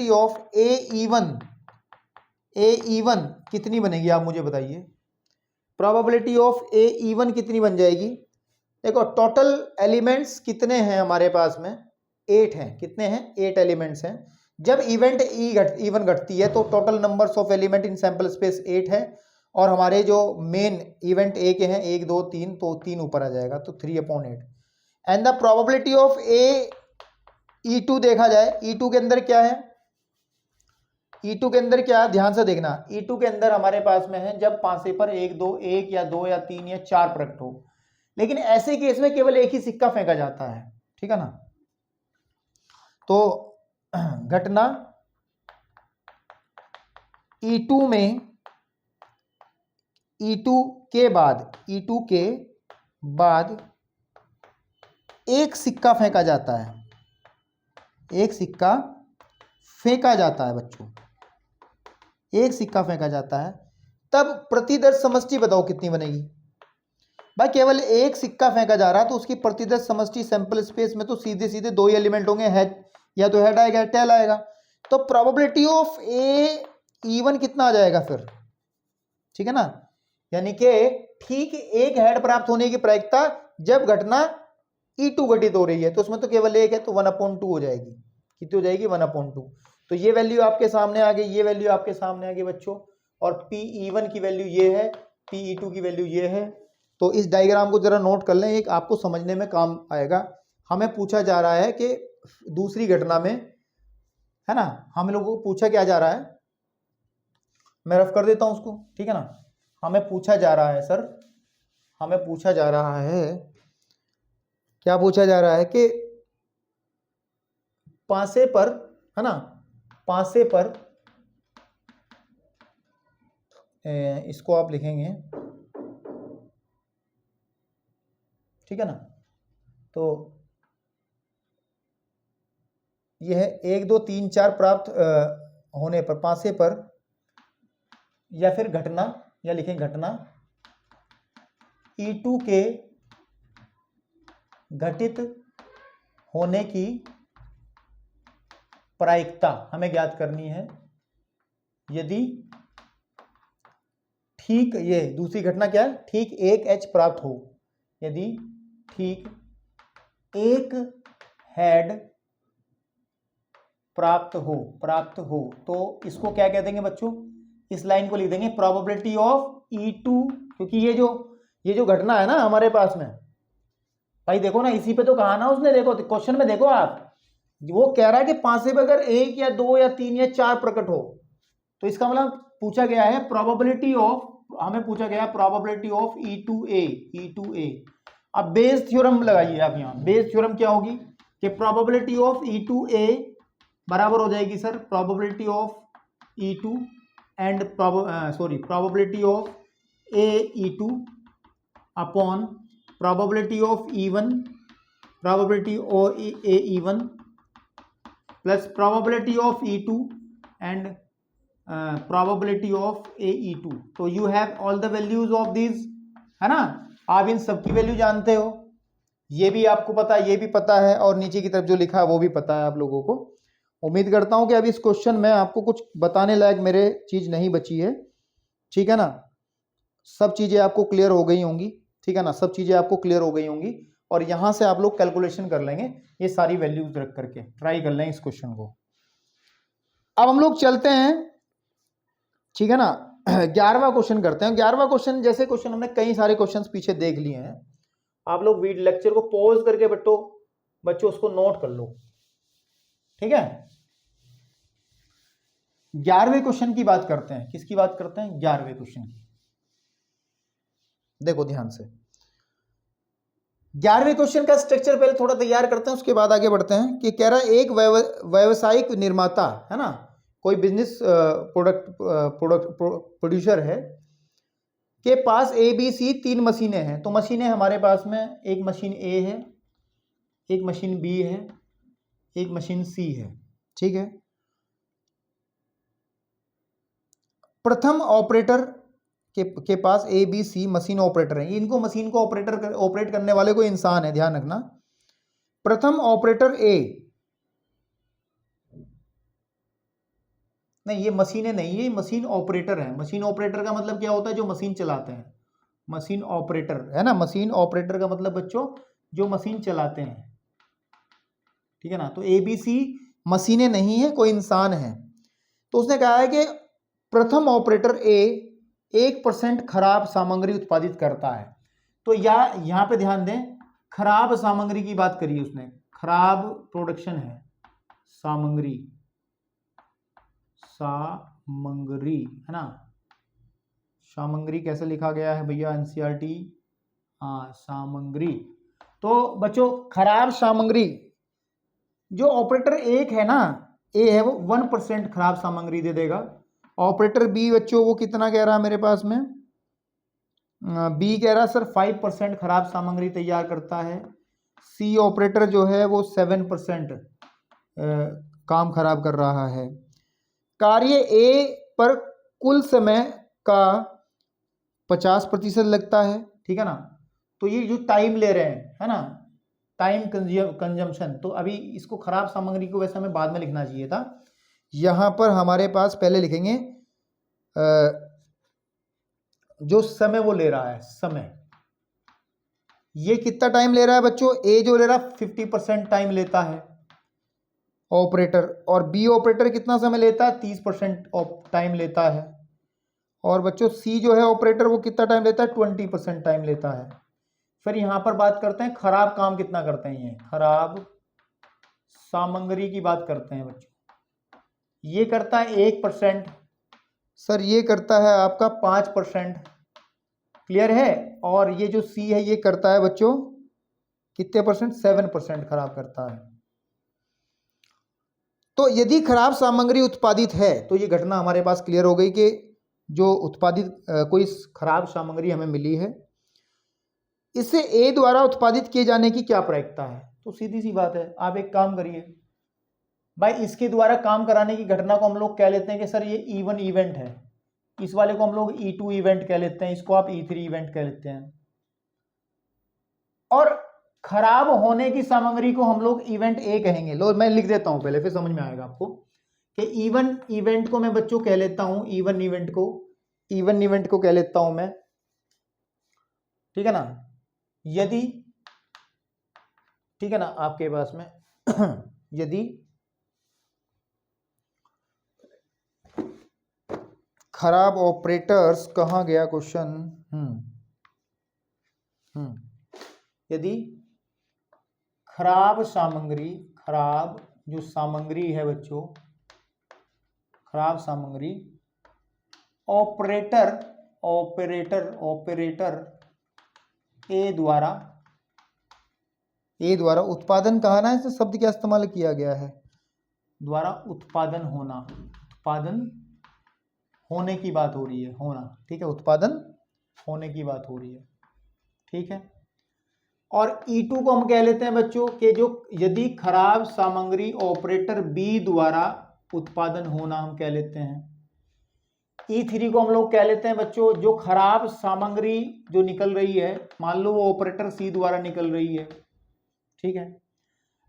of A even कितनी बनेगी, आप मुझे बताइए। प्रोबेबिलिटी ऑफ ए इवन कितनी बन जाएगी। देखो टोटल एलिमेंट्स कितने हैं हमारे पास में, 8 हैं। कितने हैं, 8 एलिमेंट्स हैं। जब इवेंट इवन घटती है तो total numbers of element in sample space 8 है, और हमारे जो मेन इवेंट ए के हैं 1 2 3, तो 3 ऊपर आ जाएगा, तो 3/8। And the probability of A E2 देखा जाए, E2 के अंदर क्या है, E2 के अंदर क्या है, ध्यान से देखना। E2 के अंदर हमारे पास में है जब पांसे पर 1 2 1 या 2 या 3 या 4 प्रकट हो, लेकिन ऐसे केस में केवल एक ही सिक्का फेंका जाता है, ठीक है ना। तो घटना E2 में, E2 के बाद एक सिक्का फेंका जाता है, एक सिक्का फेंका जाता है बच्चों, एक सिक्का फेंका जाता है। तब प्रतिदर्श समष्टि बताओ कितनी बनेगी भाई, केवल एक सिक्का फेंका जा रहा है तो उसकी प्रतिदर्श समष्टि सैंपल स्पेस में तो सीधे सीधे 2 ही एलिमेंट होंगे, हेड, या तो हेड आएगा या टेल आएगा। तो प्रोबेबिलिटी ऑफ ए इवन कितना आ जाएगा फिर, ठीक है ना, यानी कि ठीक एक हेड प्राप्त होने की प्रायिकता जब घटना E2 घटित हो रही है, तो उसमें तो केवल एक है, तो 1/2 हो जाएगी। कितनी हो जाएगी, 1/2। तो ये वैल्यू आपके सामने आ गई, ये वैल्यू आपके सामने आ गई बच्चों। और P1 की वैल्यू ये है, P2 की वैल्यू ये है। तो इस डायग्राम को जरा नोट कर लें, एक आपको समझने में काम आएगा। हमें पूछा जा रहा है कि दूसरी घटना में, है ना, हम लोगों को पूछा क्या जा रहा है, मैं रफ कर देता हूं उसको, ठीक है ना। हमें पूछा जा रहा है सर, हमें पूछा जा रहा है, क्या पूछा जा रहा है कि पांसे पर, है ना, पांसे पर, इसको आप लिखेंगे, ठीक है ना। तो यह है 1 2 3 4 प्राप्त होने पर, पांसे पर, या फिर घटना, या लिखें घटना E2 के घटित होने की प्रायिकता हमें ज्ञात करनी है। यदि ठीक, ये दूसरी घटना क्या है, ठीक 1 H प्राप्त हो, यदि ठीक 1 हेड प्राप्त हो तो इसको क्या कह देंगे बच्चों, इस लाइन को लिख देंगे प्रोबेबिलिटी ऑफ E2, क्योंकि ये जो घटना है ना हमारे पास में, भाई देखो ना, इसी पे तो कहा ना उसने, देखो क्वेश्चन में देखो आप, वो कह रहा है कि 5 से अगर 1 या 2 या 3 या 4 प्रकट हो, तो इसका मतलब पूछा गया है प्रोबेबिलिटी ऑफ, हमें पूछा गया प्रोबेबिलिटी ऑफ E2A। अब बेस थ्योरम लगाइए आप यहाँ, बेस थ्योरम क्या होगी कि प्रोबेबिलिटी ऑफ E2A बराबर हो जाएगी sir probability of E2 and probability of E2 upon probability of E1, probability of E1 plus probability of E2 and probability of E2। तो you have all the values of this, है ना, आप इन सब की value जानते हो, ये भी आपको पता है, ये भी पता है, और नीचे की तरफ जो लिखा है वो भी पता है आप लोगों को। उम्मीद करता हूं कि अभी इस क्वेश्चन में आपको कुछ बताने लायक मेरे चीज नहीं बची है, ठीक है ना, सब चीजें आपको क्लियर हो गई होंगी, ठीक है ना, सब चीजें आपको क्लियर हो गई होंगी, और यहां से आप लोग कैलकुलेशन कर लेंगे ये सारी वैल्यूज रख करके, ट्राई कर लेंगे इस क्वेश्चन को। अब हम लोग चलते हैं, ठीक है ना, 11वां क्वेश्चन करते हैं। 11वां क्वेश्चन, जैसे क्वेश्चन हमने कई सारे क्वेश्चंस पीछे देख लिए हैं, आप लोग वीडियो लेक्चर को पॉज करके बच्चों उसको नोट कर लो, ठीक है। 11वें क्वेश्चन की बात करते हैं, किसकी बात करते हैं, 11वें क्वेश्चन की। देखो ध्यान से, 11वें क्वेश्चन का स्ट्रक्चर पहले थोड़ा तैयार करते हैं, उसके बाद आगे बढ़ते हैं। कि कह रहा है एक व्यवसायिक निर्माता है ना, कोई बिजनेस प्रोडक्ट प्रोड्यूसर है, के पास ABC 3 मशीनें हैं। तो मशीनें हमारे पास में, एक मशीन A है, एक मशीन B है, एक मशीन C है, ठीक है। प्रथम ऑपरेटर के पास ABC मशीन ऑपरेटर है, इनको मशीन को ऑपरेट करने वाले कोई इंसान है, ध्यान रखना। प्रथम ऑपरेटर A, नहीं ये मशीनें नहीं, ये मशीन ऑपरेटर है। मशीन ऑपरेटर का मतलब क्या होता है, जो मशीन चलाते हैं, मशीन ऑपरेटर है ना, मशीन ऑपरेटर का मतलब बच्चों जो मशीन चलाते हैं, ठीक है ना। तो ABC मशीनें नहीं है, कोई इंसान है। तो उसने कहा है कि प्रथम ऑपरेटर A 1% खराब सामग्री उत्पादित करता है। तो यहां पे ध्यान दें, खराब सामग्री की बात करी उसने, खराब प्रोडक्शन है, सामग्री है ना। सामग्री कैसे लिखा गया है भैया, NCERT, हाँ सामग्री। तो बच्चों खराब सामग्री, जो ऑपरेटर एक है ना, ए है, वो 1% खराब सामग्री दे देगा। ऑपरेटर B बच्चों वो कितना कह रहा है मेरे पास में, B कह रहा सर 5% खराब सामग्री तैयार करता है। C ऑपरेटर जो है वो 7% काम खराब कर रहा है। कार्य A पर कुल समय का 50% लगता है, ठीक है ना। तो ये जो टाइम ले रहे हैं, है ना, टाइम कंजम्पशन, तो अभी इसको खराब सामग्री को वैसे हमें बाद में लिखना चाहिए था, यहां पर हमारे पास पहले लिखेंगे जो समय वो ले रहा है, समय ये कितना टाइम ले रहा है बच्चों, ए जो ले रहा है 50% टाइम लेता है ऑपरेटर, और बी ऑपरेटर कितना समय लेता है, 30% टाइम लेता है। और बच्चों सी जो है ऑपरेटर वो कितना टाइम लेता है, 20% टाइम लेता है। फिर यहां पर बात करते हैं खराब काम कितना करते हैं, ये खराब सामग्री की बात करते हैं बच्चों, ये करता है 1%, सर ये करता है आपका 5%, क्लियर है। और ये जो सी है ये करता है बच्चों कितने परसेंट, 7% खराब करता है। तो यदि खराब सामग्री उत्पादित है, तो ये घटना हमारे पास क्लियर हो गई कि जो उत्पादित कोई खराब सामग्री हमें मिली है, इसे ए द्वारा उत्पादित किए जाने की क्या प्रायिकता है। तो सीधी सी बात है, आप एक काम करिए भाई, इसके द्वारा काम कराने की घटना को हम लोग कह लेते हैं कि सर ये E1 इवेंट है, इस वाले को हम लोग E2 इवेंट कह लेते हैं, इसको आप E3 इवेंट कह लेते हैं। और खराब होने की सामग्री को हम लोग इवेंट ए कहेंगे। लो मैं लिख देता हूं पहले, फिर समझ में आएगा आपको कि इवन इवेंट को मैं बच्चों कह लेता हूं, इवन इवेंट को कह लेता हूं मैं, ठीक है ना। यदि, ठीक है ना, आपके पास में यदि खराब ऑपरेटर्स, कहाँ गया क्वेश्चन, यदि खराब सामग्री, खराब जो सामग्री है बच्चों, खराब सामग्री ऑपरेटर ए द्वारा उत्पादन, कहा ना, इस शब्द क्या इस्तेमाल किया गया है, द्वारा उत्पादन होने की बात हो रही है, होना, ठीक है, उत्पादन होने की बात हो रही है, ठीक है। और E2 को हम कह लेते हैं बच्चों कि जो यदि खराब सामग्री ऑपरेटर बी द्वारा उत्पादन होना हम कह लेते हैं। E3 को हम लोग कह लेते हैं बच्चों जो खराब सामग्री जो निकल रही है, मान लो वो ऑपरेटर सी द्वारा निकल रही है, ठीक है।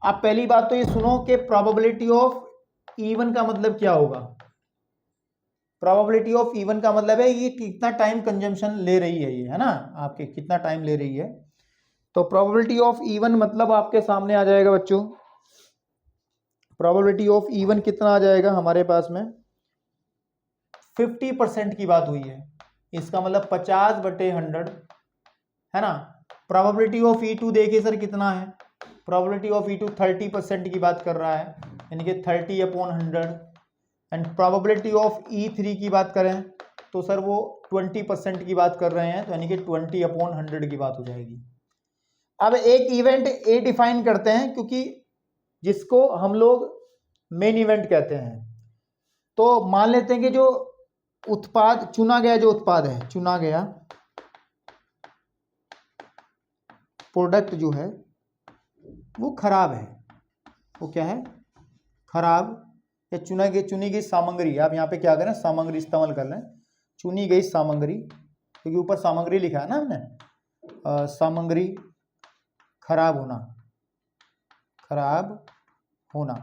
अब पहली बात तो ये सुनो कि प्रोबेबिलिटी ऑफ इवन का मतलब क्या होगा। प्रोबेबिलिटी ऑफ इवन का मतलब है ये कितना टाइम कंजम्पशन ले रही है, ये है ना, आपके कितना टाइम ले रही है। तो प्रोबेबिलिटी ऑफ इवन मतलब आपके सामने आ जाएगा बच्चों, प्रोबेबिलिटी ऑफ इवन कितना आ जाएगा हमारे पास में, 50% की बात हुई है, इसका मतलब 50/100 है ना। प्रोबेबिलिटी ऑफ E2 देखिए सर कितना है, प्रोबेबिलिटी ऑफ E2 30% की बात कर रहा है, यानी कि 30/100। एंड प्रोबेबिलिटी ऑफ E3 की बात करें तो सर वो 20% की बात कर रहे हैं, तो यानी कि 20/100 की बात हो जाएगी। अब एक इवेंट ए डिफाइन करते हैं, क्योंकि जिसको हम लोग मेन इवेंट कहते हैं। तो मान लेते हैं कि जो उत्पाद चुना गया, जो उत्पाद है चुना गया, प्रोडक्ट जो है वो खराब है, वो क्या है, खराब, या चुनी गई सामग्री, आप यहाँ पे क्या करें, सामग्री इस्तेमाल कर लें, चुनी गई सामग्री, क्योंकि ऊपर सामग्री लिखा है ना हमने, सामग्री खराब होना।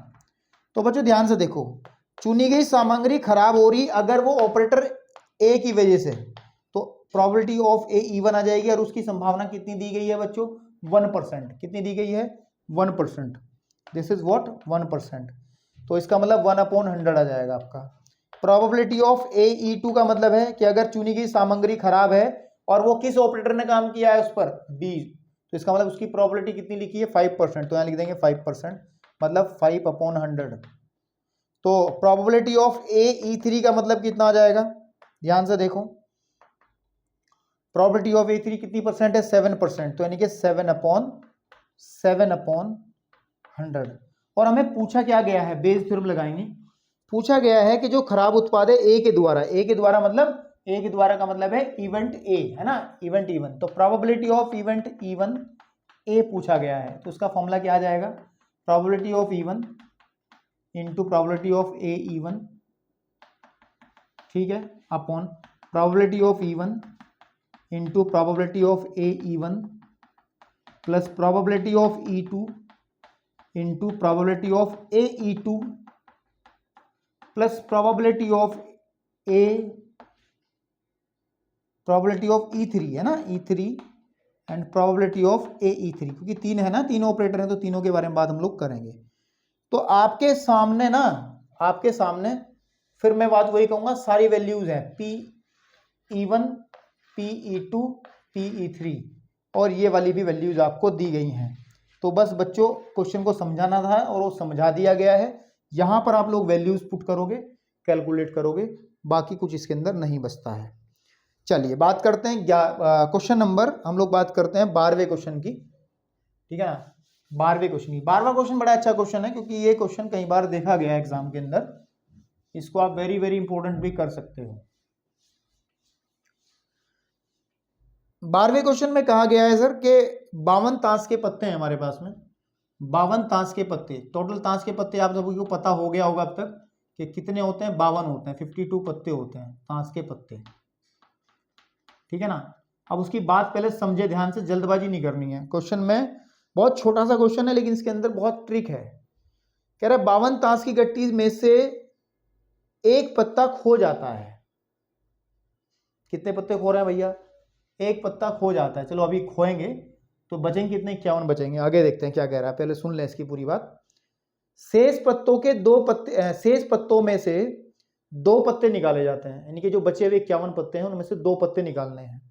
तो बच्चों ध्यान से देखो, चुनी गई सामग्री खराब हो रही अगर वो ऑपरेटर ए की वजह से, तो प्रोबेबिलिटी ऑफ ए इवन आ जाएगी, और उसकी संभावना कितनी दी गई है बच्चों, 1%। कितनी दी गई है, 1%। This is what, 1%। तो इसका मतलब 1/100 आ जाएगा आपका। प्रोबेबिलिटी ऑफ AE2 का मतलब है कि अगर चुनी गई सामग्री खराब है और वो किस ऑपरेटर ने काम किया है उस पर, बी, तो इसका मतलब उसकी प्रोबेबिलिटी कितनी लिखी है, 5%। तो यहाँ लिख देंगे 5%, मतलब 5/100। तो प्रोबेबिलिटी ऑफ AE3 का मतलब कितना आ जाएगा, ध्यान से देखो, प्रोबेबिलिटी ऑफ A3 कितनी परसेंट है, 7%। तो यानी कि 7/100। और हमें पूछा क्या गया है, बेस थ्योरम लगाएंगे, पूछा गया है कि जो खराब उत्पाद है ए के द्वारा, ए के द्वारा मतलब, ए के द्वारा का मतलब है इवेंट ए, है ना, इवेंट इवन। तो probability of event even a पूछा गया है, तो उसका फॉर्मूला क्या आ जाएगा, probability of even into probability of A even, ठीक है, upon probability of even into probability of A even plus probability of E2 into probability of AE2 plus probability of E3 है ना, E3 and probability of AE3, क्योंकि 3 है ना, तीनों operator हैं, तो तीनों के बारे में बात हम लोग करेंगे। तो आपके सामने ना, आपके सामने फिर मैं बात वही कहूंगा, सारी वैल्यूज हैं, PE1 PE2 PE3, और ये वाली भी वैल्यूज आपको दी गई हैं। तो बस बच्चों क्वेश्चन को समझाना था और वो समझा दिया गया है। यहाँ पर आप लोग वैल्यूज पुट करोगे, कैलकुलेट करोगे, बाकी कुछ इसके अंदर नहीं बचता है। चलिए बात करते हैं क्वेश्चन नंबर, हम लोग बात करते हैं 12वें क्वेश्चन की, ठीक है ना। 12वें क्वेश्चन की, 12वां क्वेश्चन बड़ा अच्छा क्वेश्चन है, क्योंकि ये क्वेश्चन कई बार देखा गया है एग्जाम के अंदर, इसको आप वेरी वेरी इंपॉर्टेंट भी कर सकते हो। 12वें क्वेश्चन में कहा गया है सर कि 52 ताश के पत्ते हैं हमारे पास में, 52 ताश के पत्ते, टोटल ताश के पत्ते आप सभी को पता हो गया होगा अब तक कि कितने होते हैं, 52 होते हैं, 52 पत्ते होते हैं ताश के पत्ते, ठीक है ना। अब उसकी बात पहले समझे ध्यान से, जल्दबाजी नहीं करनी है। क्वेश्चन में बहुत छोटा सा क्वेश्चन है, लेकिन इसके अंदर बहुत ट्रिक है। कह रहा है 52 ताश की गट्टी में से एक पत्ता खो जाता है। कितने पत्ते खो रहे हैं भैया? एक पत्ता खो जाता है। चलो अभी खोएंगे तो बचेंगे कितने? 51 बचेंगे। आगे देखते हैं क्या कह रहा है, पहले सुन लें इसकी पूरी बात। शेष पत्तों में से 2 पत्ते निकाले जाते हैं, यानी कि जो बचे हुए 51 पत्ते हैं उनमें से 2 पत्ते निकालने हैं।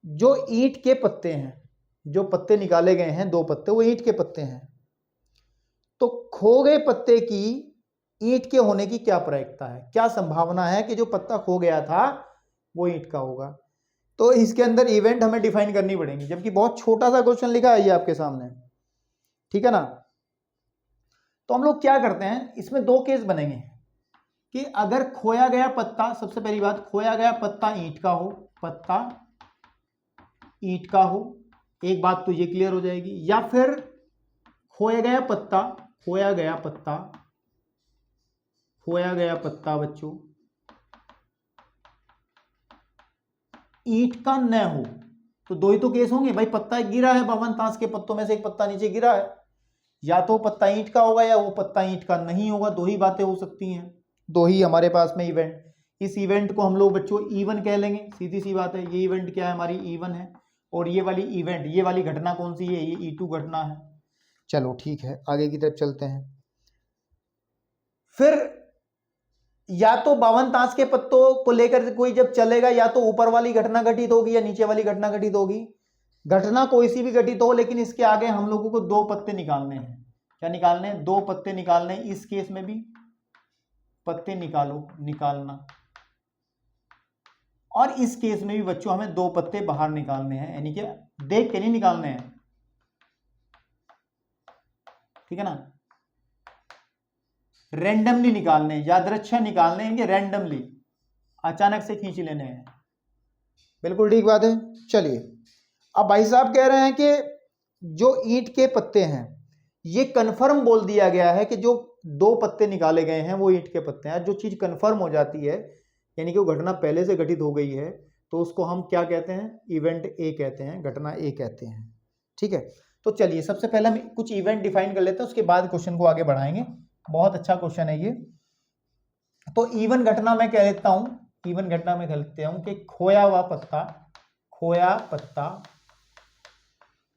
जो ईंट के पत्ते हैं, जो पत्ते निकाले गए हैं 2 पत्ते, वो ईंट के पत्ते हैं। तो खो गए पत्ते की ईंट के होने की क्या प्रायिकता है, क्या संभावना है कि जो पत्ता खो गया था वो ईंट का होगा? तो इसके अंदर इवेंट हमें डिफाइन करनी पड़ेंगी, जबकि बहुत छोटा सा क्वेश्चन लिखा है ये आपके सामने, ठीक है ना। तो हम लोग क्या करते हैं, इसमें 2 केस बनेंगे कि अगर खोया गया पत्ता, सबसे पहली बात, खोया गया पत्ता ईंट का हो, पत्ता ईंट का हो, एक बात तो ये क्लियर हो जाएगी। या फिर खोया गया पत्ता बच्चों ईंट का न हो। तो 2 ही तो केस होंगे भाई, पत्ता गिरा है 52 ताश के पत्तों में से एक पत्ता नीचे गिरा है, या तो पत्ता ईंट का होगा या वो पत्ता ईंट का नहीं होगा। 2 ही बातें हो सकती हैं, 2 ही हमारे पास में इवेंट। इस इवेंट को हम लोग बच्चों E1 कह लेंगे, सीधी सी बात है। ये इवेंट क्या है, हमारी E1 है। और ये वाली इवेंट, ये वाली घटना कौन सी है, ये E2 घटना है। चलो ठीक है, आगे की तरफ चलते हैं। फिर या तो 52 ताश के पत्तों को लेकर कोई जब चलेगा, या तो ऊपर वाली घटना घटित होगी या नीचे वाली घटना घटित होगी। घटना कोई सी भी घटित हो, लेकिन इसके आगे हम लोगों को 2 पत्ते निकालने हैं। क्या निकालने हैं? 2 पत्ते निकालने। इस केस में भी पत्ते निकालना, और इस केस में भी बच्चों हमें 2 पत्ते बाहर निकालने हैं, यानी कि देख के नहीं निकालने हैं, ठीक है ना। रैंडमली निकालने हैं, यादृच्छिक निकालने हैं, रैंडमली, अचानक से खींच लेने हैं। बिल्कुल ठीक बात है। चलिए, अब भाई साहब कह रहे हैं कि जो ईंट के पत्ते हैं, ये कंफर्म बोल दिया गया है कि जो 2 पत्ते निकाले गए हैं वो ईंट के पत्ते हैं। जो चीज कंफर्म हो जाती है, यानी कि वो घटना पहले से घटित हो गई है, तो उसको हम क्या कहते हैं? इवेंट ए कहते हैं, घटना ए कहते हैं, ठीक है। तो चलिए सबसे पहले हम कुछ इवेंट डिफाइन कर लेते हैं, उसके बाद क्वेश्चन को आगे बढ़ाएंगे। बहुत अच्छा क्वेश्चन है ये। तो इवन घटना में कह लेता हूं, इवन घटना में कह लेते हूं कि खोया पत्ता,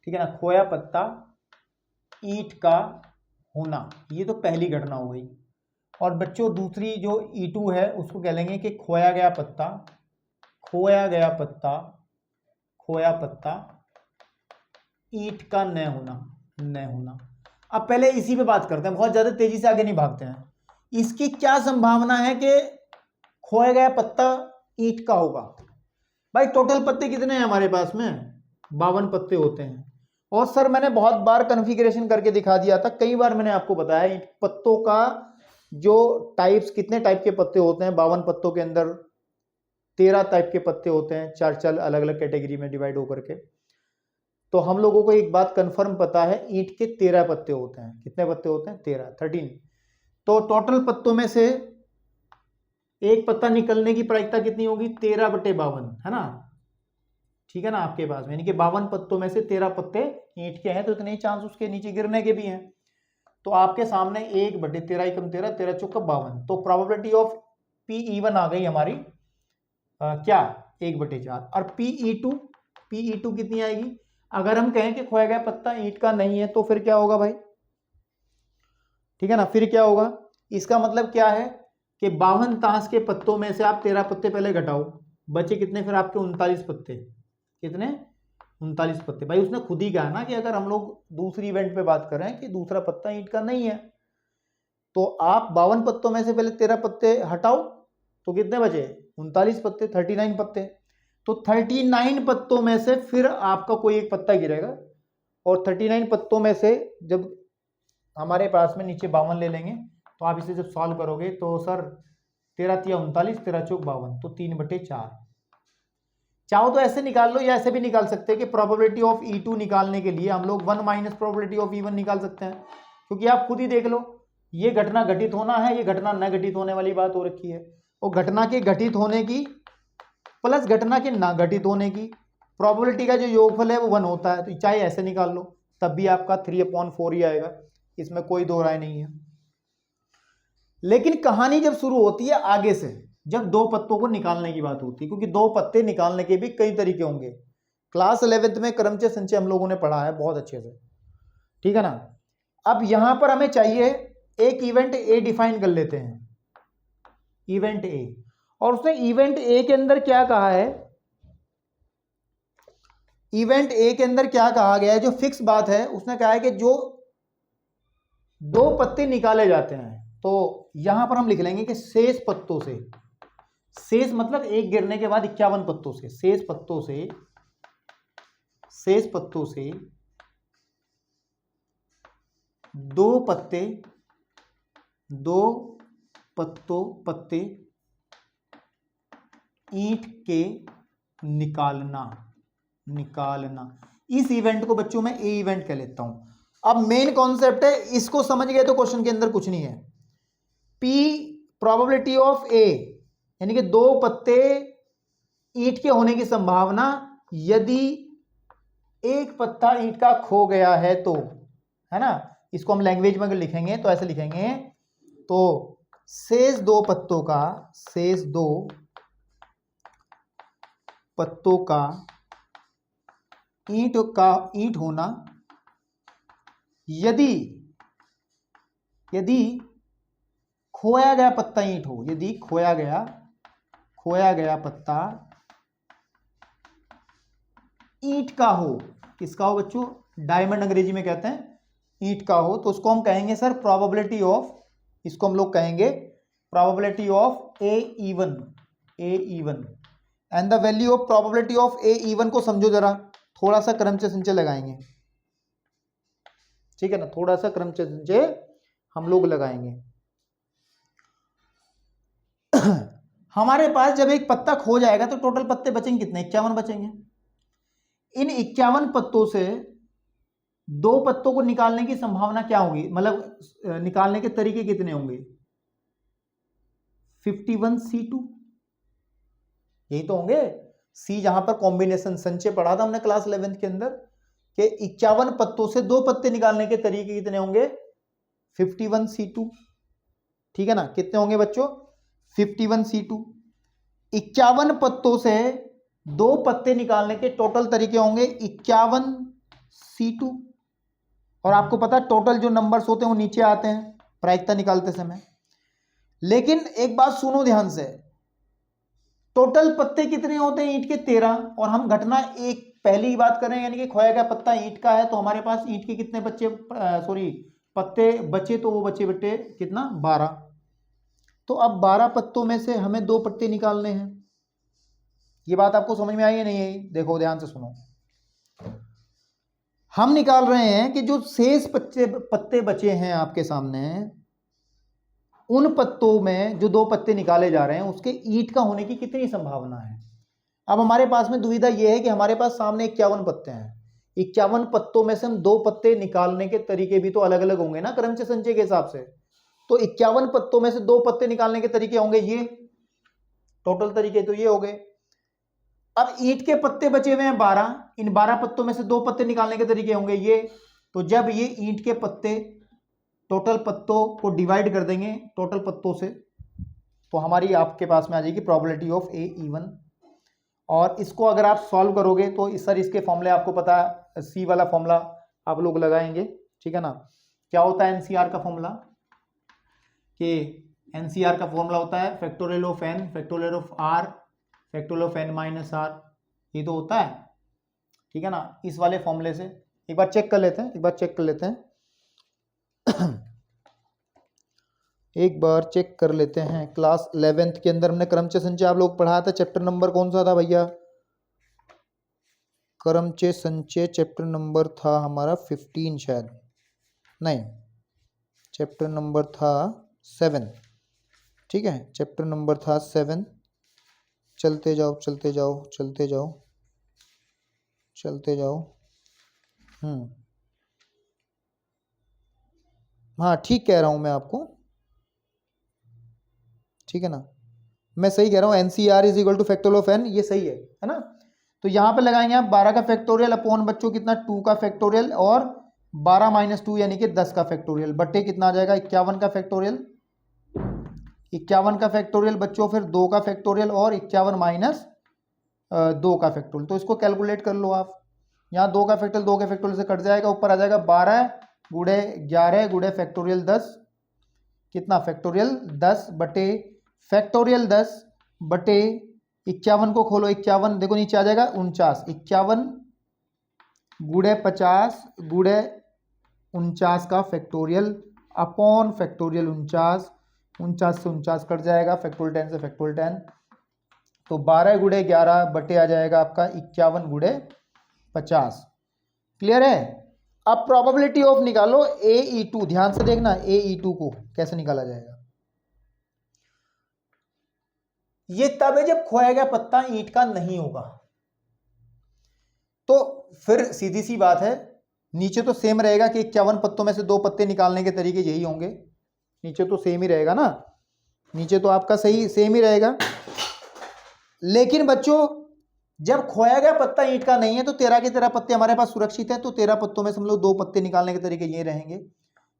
ठीक है ना, खोया पत्ता ईंट का होना, ये तो पहली घटना हो गई। और बच्चों दूसरी जो E2 है उसको कह लेंगे कि खोया गया पत्ता ईंट का न होना। अब पहले इसी पे बात करते हैं, बहुत ज्यादा तेजी से आगे नहीं भागते हैं। इसकी क्या संभावना है कि खोया गया पत्ता ईंट का होगा? भाई टोटल पत्ते कितने हैं हमारे पास में? 52 पत्ते होते हैं। और सर मैंने बहुत बार कॉन्फ़िगरेशन करके दिखा दिया था, कई बार मैंने आपको बताया पत्तों का जो टाइप्स, कितने टाइप के पत्ते होते हैं। 52 पत्तों के अंदर 13 टाइप के पत्ते होते हैं, 4 अलग अलग कैटेगरी में डिवाइड होकर के। तो हम लोगों को एक बात कंफर्म पता है, ईंट के 13 पत्ते होते हैं। कितने पत्ते होते हैं? 13। तो टोटल पत्तों में से एक पत्ता निकलने की प्रायिकता कितनी होगी? 13/52, है ना, ठीक है ना आपके पास में। यानी कि 52 पत्तों में से 13 पत्ते ईंट के हैं, तो इतने ही चांस उसके नीचे गिरने के भी हैं। तो आपके सामने 1/13 = 13, 13 चौका 52। तो प्रोबेबिलिटी ऑफ PE1 आ गई हमारी क्या? 1/4। और PE2 कितनी आएगी? अगर हम कहें कि खोया गया पत्ता ईंट का नहीं है, तो फिर क्या होगा भाई? ठीक है ना, फिर क्या होगा? इसका मतलब क्या है कि 52 ताश के पत्तों में से आप 13 पत्ते पहले घटाओ, बचे कितने फिर आपके? 39 पत्ते। कितने? 39 पत्ते। भाई उसने खुद ही कहा ना कि अगर हम लोग दूसरी इवेंट पे बात कर रहे हैं कि दूसरा पत्ता ईंट का नहीं है, तो आप 52 पत्तों में से पहले 13 पत्ते हटाओ, तो कितने बचे? 39 पत्ते, 39 पत्ते। तो 39 पत्तों में से फिर आपका कोई एक पत्ता गिरेगा, और 39 पत्तों में से जब हमारे पास में नीचे 52 ले लेंगे, तो आप इसे जब सॉल्व करोगे तो सर 13 × 39, 13 चौक 52, तो 3/4। चाहो तो ऐसे निकाल लो या ऐसे भी निकाल सकते हैं कि प्रोबेबिलिटी ऑफ E2 निकालने के लिए हम लोग 1 - प्रोबेबिलिटी ऑफ E1 निकाल सकते हैं। क्योंकि आप खुद ही देख लो, ये घटना घटित होना है, ये घटना न घटित होने वाली बात हो रखी है। और घटना के घटित होने की प्लस घटना के ना घटित होने की प्रोबेबिलिटी का जो योगफल है वो 1 होता है। तो चाहे ऐसे निकाल लो, तब भी आपका 3/4 ही आएगा, इसमें कोई दो राय नहीं है। लेकिन कहानी जब शुरू होती है आगे से, जब दो पत्तों को निकालने की बात होती है, क्योंकि दो पत्ते निकालने के भी कई तरीके होंगे। क्लास 11th में क्रमचय संचय हम लोगों ने पढ़ा है बहुत अच्छे से, ठीक है ना। अब यहां पर हमें चाहिए एक इवेंट ए डिफाइन कर लेते हैं, इवेंट ए। और उसने इवेंट ए के अंदर क्या कहा है, इवेंट ए के अंदर क्या कहा गया है, जो फिक्स बात है, उसने कहा है कि जो दो पत्ते निकाले जाते हैं, तो यहां पर हम लिख लेंगे कि शेष पत्तों से, शेष मतलब एक गिरने के बाद 51 पत्तों से, शेष पत्तों से दो पत्ते ईंट के निकालना। इस इवेंट को बच्चों में ए इवेंट कह लेता हूं। अब मेन कॉन्सेप्ट है, इसको समझ गए तो क्वेश्चन के अंदर कुछ नहीं है। पी प्रोबेबिलिटी ऑफ ए, यानी कि दो पत्ते ईंट के होने की संभावना, यदि एक पत्ता ईंट का खो गया है तो, है ना। इसको हम लैंग्वेज में अगर लिखेंगे तो ऐसे लिखेंगे, तो शेष दो पत्तों का ईंट होना, यदि खोया गया पत्ता ईंट हो, यदि खोया गया पत्ता ईंट का हो। किसका हो बच्चों, डायमंड अंग्रेजी में कहते हैं, ईंट का हो, तो उसको हम कहेंगे सर प्रोबेबिलिटी ऑफ, इसको हम लोग कहेंगे probability of A even. And the value of probability of A even को समझो जरा, थोड़ा सा क्रमचय संचय लगाएंगे, ठीक है ना, थोड़ा सा क्रमचय संचय हम लोग लगाएंगे। हमारे पास जब एक पत्ता खो जाएगा तो टोटल पत्ते बचेंगे कितने, 51 बचेंगे। इन 51 पत्तों से दो पत्तों को निकालने की संभावना क्या होगी, मतलब निकालने के तरीके कितने होंगे, 51C2, यही तो होंगे। सी जहां पर कॉम्बिनेशन संचय पढ़ा था हमने क्लास 11th के अंदर, कि 51 पत्तों से दो पत्ते निकालने के तरीके कितने होंगे, 51C2, ठीक है ना। कितने होंगे बच्चों, 51C2। 51 पत्तों से दो पत्ते निकालने के टोटल तरीके होंगे 51C2। और आपको पता है टोटल जो नंबर्स होते हैं वो नीचे आते हैं प्रायिकता निकालते समय। लेकिन एक बात सुनो ध्यान से, टोटल पत्ते कितने होते हैं ईंट के, 13। और हम घटना एक पहली ही बात कर रहे हैं, यानी कि खोया गया पत्ता ईंट का है, तो हमारे पास ईंट के कितने पत्ते बचे, तो वो बचे बेटे कितना, 12। तो अब 12 पत्तों में से हमें दो पत्ते निकालने हैं। ये बात आपको समझ में आई है नहीं आई, देखो ध्यान से सुनो। हम निकाल रहे हैं कि जो शेष पत्ते बचे हैं आपके सामने, उन पत्तों में जो दो पत्ते निकाले जा रहे हैं उसके ईंट का होने की कितनी संभावना है। अब हमारे पास में दुविधा यह है कि हमारे पास सामने 51 पत्ते हैं, 51 पत्तों में से हम दो पत्ते निकालने के तरीके भी तो अलग अलग होंगे ना क्रमचय संचय के हिसाब से। तो 51 पत्तों में से दो पत्ते निकालने के तरीके होंगे ये, टोटल तरीके तो ये हो गए। अब ईंट के पत्ते बचे हुए हैं 12, इन 12 पत्तों में से दो पत्ते निकालने के तरीके होंगे ये। तो जब ये ईंट के पत्ते टोटल पत्तों को डिवाइड कर देंगे टोटल पत्तों से, तो हमारी आपके पास में आ जाएगी प्रोबेबिलिटी ऑफ ए इवन। और इसको अगर आप सॉल्व करोगे तो इस सर इसके फॉर्मूले आपको पता है, सी वाला फॉर्मूला आप लोग लगाएंगे, ठीक है ना। क्या होता है एनसीआर का फॉर्मूला, कि एनसीआर का फॉर्मूला होता है factorial of N factorial of R factorial of N minus R, ये तो होता है, ठीक है ना। इस वाले फॉर्मूले से एक बार चेक कर लेते हैं, एक बार चेक कर लेते हैं। क्लास 11th के अंदर हमने क्रमचय संचय आप लोग पढ़ाया था, चैप्टर नंबर कौन सा था भैया, क्रमचय संचय चैप्टर नंबर था हमारा 15 शायद, नहीं चैप्टर नंबर था 7, ठीक है, चैप्टर नंबर था 7। चलते जाओ। हाँ ठीक कह रहा हूं मैं आपको, ठीक है ना, मैं सही कह रहा हूं, NCR is equal to factorial of N, ये सही है ना। तो यहां पे लगाएंगे आप 12 का फैक्टोरियल अपॉन बच्चों कितना 2 का फैक्टोरियल, और 12 - 2 यानी कि 10 का फैक्टोरियल, बटे कितना आ जाएगा 51 का फैक्टोरियल, 51 का फैक्टोरियल बच्चों, फिर 2 का फैक्टोरियल और 51 माइनस 2 का फैक्टोरियल। तो इसको कैलकुलेट कर लो आप। यहाँ 2 का फैक्टोरियल 2 के फैक्टोरियल से कट जाएगा, ऊपर आ जाएगा 12 गुड़े 11 गुड़े फैक्टोरियल 10, कितना फैक्टोरियल 10 बटे फैक्टोरियल 10 बटे 51 को खोलो, 51 देखो नीचे आ जाएगा 49, 51 गुड़े 50 गुड़े 49 का फैक्टोरियल अपॉन फैक्टोरियल 49, 49 से 49 कट जाएगा, फैक्टोरियल 10 से फैक्टोरियल 10, तो 12 गुड़े 11 बटे आ जाएगा आपका 51 गुड़े 50। क्लियर है? अब प्रोबेबिलिटी ऑफ निकालो AE2, ध्यान से देखना AE2 को कैसे निकाला जाएगा। ये तब है जब खोया गया पत्ता ईंट का नहीं होगा। तो फिर सीधी सी बात है, नीचे तो सेम रहेगा कि 51 पत्तों में से 2 पत्ते निकालने के तरीके यही होंगे, नीचे तो सेम ही रहेगा ना, नीचे तो आपका सही सेम ही रहेगा। लेकिन बच्चों जब खोया गया पत्ता ईंट का नहीं है तो 13 के 13 पत्ते हमारे पास सुरक्षित है, तो 13 पत्तों में से हम लोग 2 पत्ते निकालने के तरीके ये रहेंगे।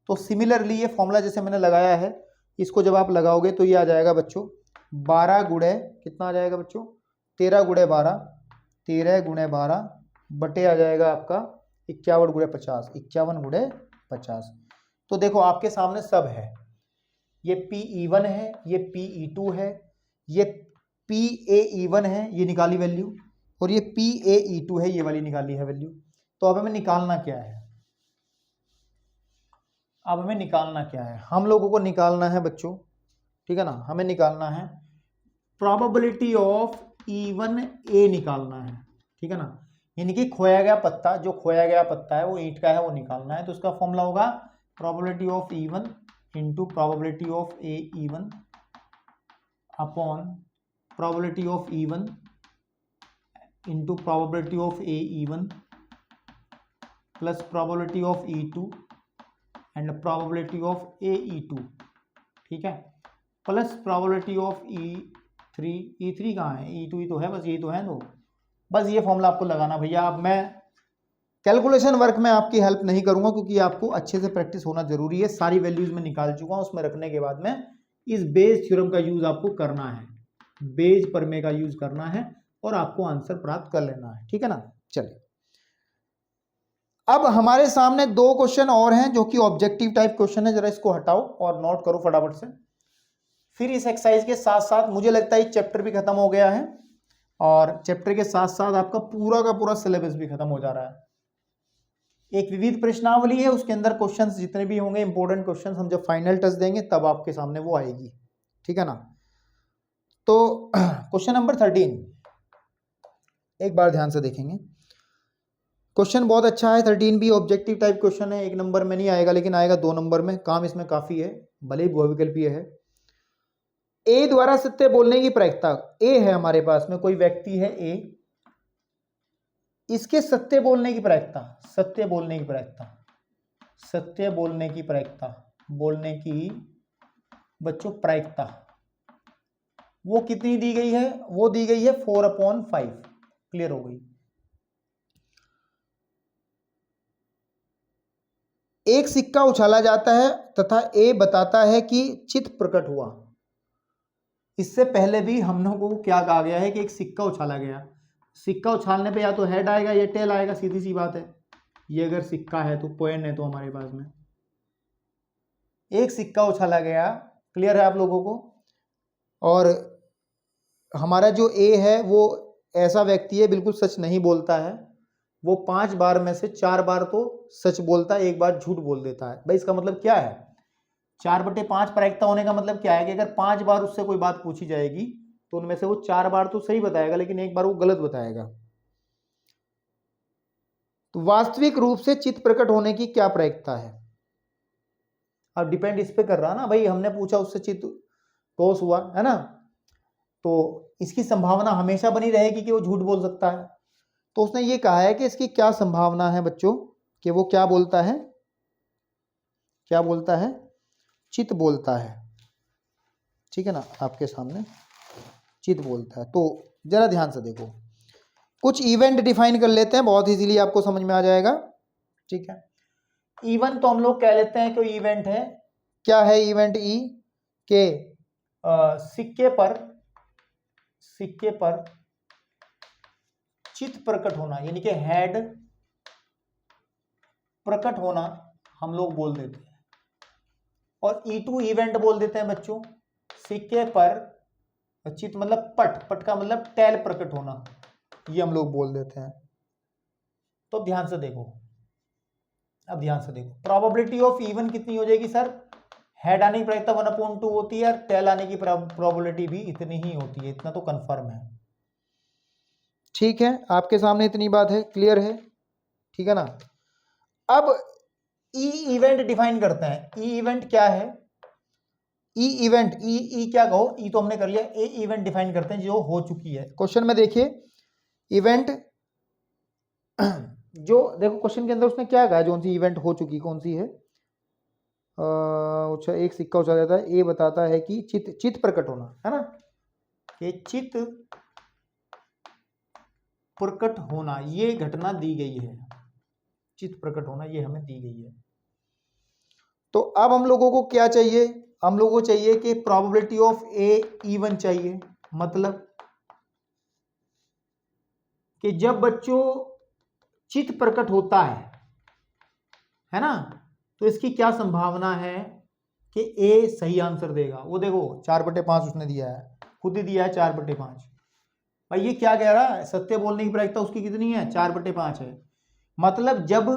तो सिमिलरली ये फॉर्मूला जैसे मैंने लगाया है, इसको जब आप लगाओगे तो ये आ जाएगा बच्चों 12 गुड़े कितना आ जाएगा बच्चों 13 गुड़े 12, 13 गुणे 12 बटे आ जाएगा आपका 51 गुड़े 50, 51 गुड़े 50। तो देखो आपके सामने सब है, ये PE1 है, ये PE2 है, ये PAE1 है, ये निकाली वैल्यू, और ये PAE2 है, ये वाली निकाली है वैल्यू। तो अब हमें निकालना क्या है, अब हमें निकालना क्या है, हम लोगों को निकालना है बच्चों, ठीक है ना, हमें निकालना है प्रोबेबिलिटी ऑफ E1A निकालना है, ठीक है ना, यानी कि खोया गया पत्ता, जो खोया गया पत्ता है वो ईंट का है, वो निकालना है। तो उसका फॉर्मूला होगा probability of E1 into probability of AE1 upon probability of E1 into probability of AE1 plus probability of E2 and probability of AE2, ठीक है, plus probability of E3, E3 कहाँ है, E2 ही तो है, बस ये तो है। तो बस ये फॉर्मूला आपको लगाना भैया। अब मैं कैलकुलेशन वर्क में आपकी हेल्प नहीं करूंगा क्योंकि आपको अच्छे से प्रैक्टिस होना जरूरी है। सारी वैल्यूज में निकाल चुका हूं, उसमें रखने के बाद में इस बेज थ्योरम का यूज आपको करना है, बेज प्रमेय का यूज करना है और आपको आंसर प्राप्त कर लेना है, ठीक है ना। चलिए अब हमारे सामने 2 क्वेश्चन और हैं जो कि ऑब्जेक्टिव टाइप क्वेश्चन है, जरा इसको हटाओ और नोट करो फटाफट से। फिर इस एक्सरसाइज के साथ साथ मुझे लगता है चैप्टर भी खत्म हो गया है और चैप्टर के साथ साथ आपका पूरा का पूरा सिलेबस भी खत्म हो जा रहा है। एक विविध प्रश्नावली है, उसके अंदर क्वेश्चंस जितने भी होंगे इंपॉर्टेंट क्वेश्चंस, हम जब फाइनल टेस्ट देंगे तब आपके सामने वो आएगी, ठीक है ना। तो क्वेश्चन नंबर 13 एक बार ध्यान से देखेंगे। क्वेश्चन बहुत अच्छा है, 13 भी ऑब्जेक्टिव टाइप क्वेश्चन है, 1 नंबर में नहीं आएगा लेकिन आएगा 2 नंबर में, काम इसमें काफी है, भले ही बहुविकल्पीय है। ए द्वारा सत्य बोलने की प्रायिकता, ए है हमारे पास में, कोई व्यक्ति है ए, इसके सत्य बोलने की प्रायिकता, सत्य बोलने की प्रायिकता, सत्य बोलने की प्रायिकता, बोलने की बच्चों प्रायिकता वो कितनी दी गई है, वो दी गई है 4/5। क्लियर हो गई। एक सिक्का उछाला जाता है तथा ए बताता है कि चित्त प्रकट हुआ। इससे पहले भी हम लोगों को क्या कहा गया है कि एक सिक्का उछाला गया, सिक्का उछालने पे या तो हेड आएगा या टेल आएगा, सीधी सी बात है। ये अगर सिक्का है तो पॉइंट है तो हमारे पास में एक सिक्का उछाला गया, क्लियर है आप लोगों को। और हमारा जो ए है वो ऐसा व्यक्ति है बिल्कुल सच नहीं बोलता है, वो 5 बार में से 4 बार तो सच बोलता है, 1 बार झूठ बोल देता है। भाई इसका मतलब क्या है, 4/5 प्रायिकता होने का मतलब क्या है कि अगर 5 बार उससे कोई बात पूछी जाएगी तो उनमें से वो 4 बार तो सही बताएगा लेकिन 1 बार वो गलत बताएगा। तो वास्तविक रूप से चित्त प्रकट होने की क्या प्रायिकता है, अब डिपेंड इस पे कर रहा ना भाई, हमने पूछा उससे चित्त टॉस हुआ है ना, तो इसकी संभावना हमेशा बनी रहेगी कि वो झूठ बोल सकता है। तो उसने ये कहा है कि इसकी क्या संभावना है बच्चों कि वो क्या बोलता है, क्या बोलता है, चित्त बोलता है, ठीक है ना, आपके सामने चित्त बोलता है। तो जरा ध्यान से देखो, कुछ इवेंट डिफाइन कर लेते हैं, बहुत इजीली आपको समझ में आ जाएगा, ठीक है। इवेंट तो हम लोग कह लेते हैं कि इवेंट है, क्या है इवेंट ई के सिक्के पर चित प्रकट होना यानी कि हेड प्रकट होना हम लोग बोल देते हैं, और E2 इवेंट बोल देते हैं बच्चों। सिक्के पर चित मतलब पट का मतलब टेल प्रकट होना, ये हम लोग बोल देते हैं। तो ध्यान से देखो, अब ध्यान से देखो, प्रोबेबिलिटी ऑफ इवन कितनी हो जाएगी सर? हेड आने की प्रायिकता 1/2 होती है और टेल आने की प्रोबेबिलिटी भी इतनी ही होती है, इतना तो कंफर्म है। ठीक है, आपके सामने इतनी बात है, क्लियर है, ठीक है ना। अब ई इवेंट डिफाइन करते हैं। ई इवेंट क्या है? ई इवेंट, ई क्या कहो, ई तो हमने कर लिया। ए इवेंट डिफाइन करते हैं जो हो चुकी है। क्वेश्चन में देखिए इवेंट, जो देखो क्वेश्चन के अंदर उसने क्या कहा, जो सी इवेंट हो चुकी कौन सी है? अच्छा, एक सिक्का उछाला जाता है, ए बताता है कि चित प्रकट होना है ना, कि चित प्रकट होना ये घटना दी गई है, चित प्रकट होना ये हमें दी गई है। तो अब हम लोगों को क्या चाहिए? हम लोगों को चाहिए कि प्रोबेबिलिटी ऑफ ए इवन चाहिए, मतलब कि जब बच्चों चित प्रकट होता है ना, तो इसकी क्या संभावना है कि ए सही आंसर देगा। वो देखो 4/5 उसने दिया है, खुद ही दिया है 4/5। भाई ये क्या कह रहा है? सत्य बोलने की प्रायिकता उसकी कितनी है? 4/5 है। मतलब जब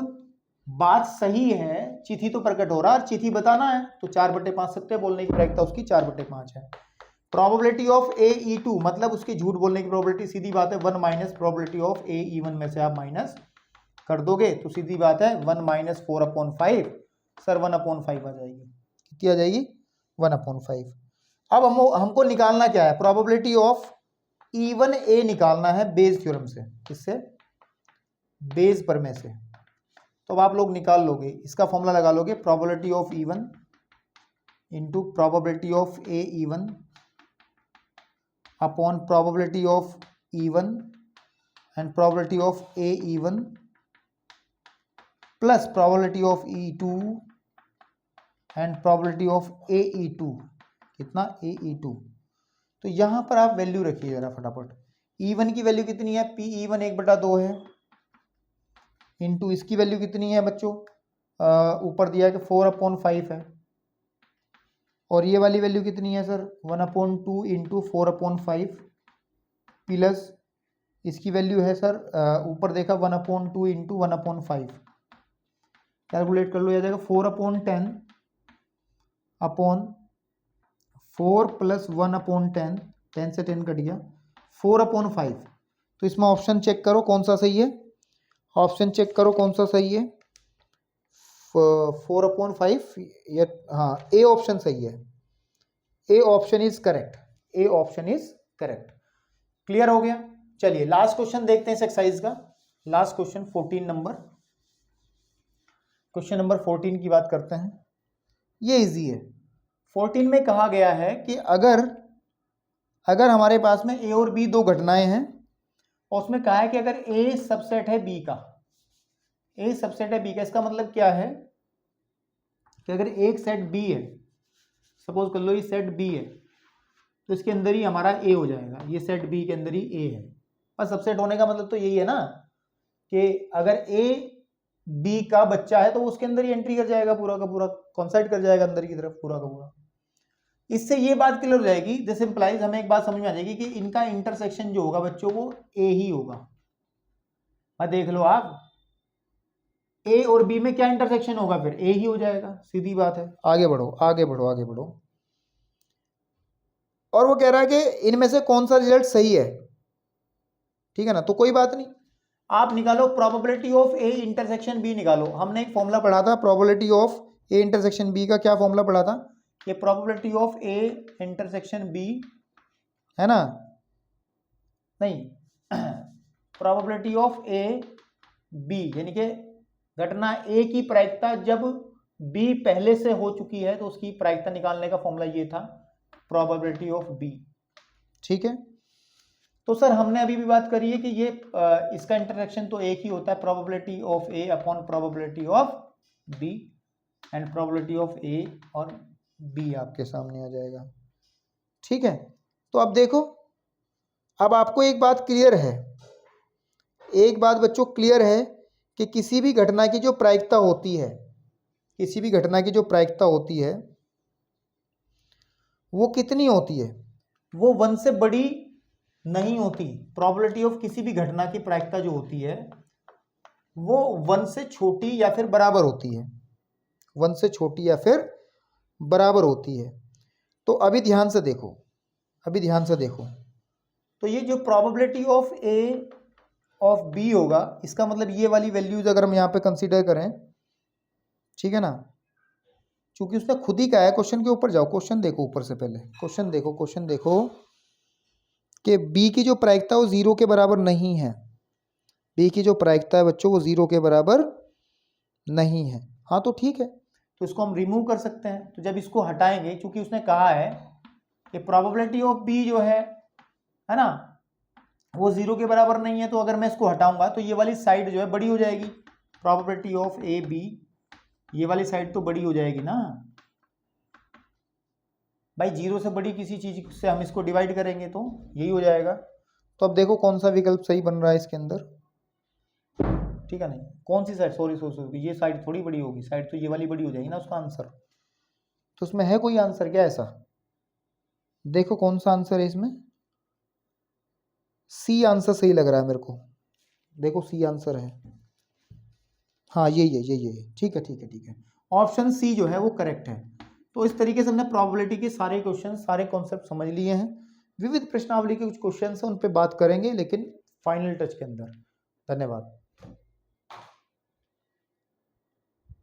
बात सही है, चिट्ठी तो प्रकट हो रहा है और चिट्ठी बताना है, तो 4/5 सत्य बोलने की प्रायिकता उसकी 4/5 है। प्रोबेबिलिटी ऑफ ए E2 मतलब उसके झूठ बोलने की प्रोबेबिलिटी, सीधी बात है 1 minus probability of A E1 में से आप माइनस कर दोगे तो सीधी बात है 1 माइनस 4/5 सर 1/5 आ जाएगी। कितनी आ जाएगी? 1/5। अब हमको निकालना क्या है? प्रोबेबिलिटी ऑफ E1 ए निकालना है बेज थ्योरम से। किससे? बेज प्रमेय से। तो अब आप लोग निकाल लोगे, इसका फॉर्मूला लगा लोगे, probability of E1 into probability of A E1 upon probability of E1 and probability of A E1 plus probability of E2 and probability of A E2। कितना? ए E2। तो यहां पर आप वैल्यू रखिए जरा फटाफट। E1 की वैल्यू कितनी है? पी E1 1/2 है, इंटू इसकी वैल्यू कितनी है बच्चों? ऊपर दिया है कि 4/5 है, और ये वाली वैल्यू कितनी है सर? 1/2 इंटू 4/5 प्लस इसकी वैल्यू है सर, ऊपर देखा 1/2 इंटू 1/5, कैलकुलेट कर लो, यह जाएगा 4/10 अपॉन 4 प्लस 1/10, 10 से 10 कट गया, 4/5। तो इसमें ऑप्शन चेक करो कौन सा सही है, ऑप्शन चेक करो कौन सा सही है। 4/5 या हाँ, ए ऑप्शन सही है, A option is correct, A option is correct. Clear हो गया? चलिए लास्ट क्वेश्चन देखते हैं इस एक्सरसाइज का। Last question 14 number, question number 14 की बात करते हैं। ये इजी है। 14 में कहा गया है कि अगर हमारे पास में ए और बी दो घटनाएं हैं, और उसमें कहा है कि अगर ए सबसेट है बी का, ए सबसेट है बी का, इसका मतलब क्या है कि अगर एक सेट बी है, सपोज कर लो ये सेट बी है, तो इसके अंदर ही हमारा ए हो जाएगा, ये सेट बी के अंदर ही ए है। बस सबसेट होने का मतलब तो यही है ना कि अगर ए बी का बच्चा है तो उसके अंदर ही एंट्री कर जाएगा, पूरा का पूरा कॉन्साइड कर जाएगा अंदर की तरफ, पूरा का पूरा। इससे ये बात क्लियर हो जाएगी, दिस इंप्लाइज, हमें एक बात समझ में आ जाएगी कि इनका इंटरसेक्शन जो होगा बच्चों वो ए ही होगा। मैं देख लो आप, ए और बी में क्या इंटरसेक्शन होगा? फिर ए ही हो जाएगा, सीधी बात है। आगे बढ़ो आगे बढ़ो आगे बढ़ो। और वो कह रहा है कि इनमें से कौन सा रिजल्ट सही है, ठीक है ना। तो कोई बात नहीं, आप निकालो probability of A intersection B निकालो। हमने एक फॉर्मूला पढ़ा था probability of A intersection B का, क्या फॉर्मूला पढ़ा था? ये probability of A intersection B है ना, नहीं प्रोबेबिलिटी ऑफ ए बी यानी कि घटना ए की प्रायिकता जब बी पहले से हो चुकी है तो उसकी प्रायिकता निकालने का फॉर्मूला ये था, प्रोबेबिलिटी ऑफ बी। ठीक है, तो सर हमने अभी भी बात करी है कि ये इसका इंटरसेक्शन तो एक ही होता है, probability of A upon probability of B, and probability of A और बी आपके सामने आ जाएगा। ठीक है, तो अब देखो, अब आपको एक बात क्लियर है, एक बात बच्चों क्लियर है कि किसी भी घटना की जो प्रायिकता होती है, किसी भी घटना की जो प्रायिकता होती है वो कितनी होती है? वो 1 से बड़ी नहीं होती। प्रोबेबिलिटी ऑफ किसी भी घटना की प्रायिकता जो होती है वो 1 से छोटी या फिर बराबर होती है, 1 से छोटी या फिर बराबर होती है। तो अभी ध्यान से देखो, अभी ध्यान से देखो, तो ये जो probability of A of B होगा, इसका मतलब ये वाली वैल्यूज अगर हम यहाँ पे कंसीडर करें, ठीक है ना, क्योंकि उसने खुद ही कहा है, क्वेश्चन के ऊपर जाओ, क्वेश्चन देखो ऊपर से, पहले क्वेश्चन देखो, क्वेश्चन देखो कि बी की जो प्रायिकता वो 0 के बराबर नहीं है, बी की जो प्रायिकता है बच्चों वो 0 के बराबर नहीं है। हाँ तो ठीक है, तो इसको हम रिमूव कर सकते हैं। तो जब इसको हटाएंगे, क्योंकि उसने कहा है कि प्रोबेबिलिटी ऑफ बी जो है ना, वो 0 के बराबर नहीं है, तो अगर मैं इसको हटाऊंगा तो ये वाली साइड जो है बड़ी हो जाएगी। प्रोबेबिलिटी ऑफ ए बी, ये वाली साइड तो बड़ी हो जाएगी ना भाई, 0 से बड़ी किसी चीज से हम इसको डिवाइड करेंगे तो यही हो जाएगा। तो अब देखो कौन सा विकल्प सही बन रहा है इसके अंदर, ठीक है, नहीं कौन सी साइड, सॉरी ये साइड थोड़ी बड़ी होगी, साइड तो ये वाली बड़ी हो जाएगी ना उसका आंसर। तो उसमें है कोई आंसर क्या ऐसा? देखो कौन सा आंसर है इसमें, सी आंसर सही लग रहा है मेरे को, देखो सी आंसर है, हाँ यही है, यही है, ठीक है ठीक है ठीक है, ऑप्शन सी जो है वो करेक्ट है। तो इस तरीके से हमने प्रोबेबिलिटी के सारे क्वेश्चन, सारे कॉन्सेप्ट समझ लिए हैं। विविध प्रश्नावली के कुछ क्वेश्चन हैं, उन पे बात करेंगे लेकिन फाइनल टच के अंदर। धन्यवाद।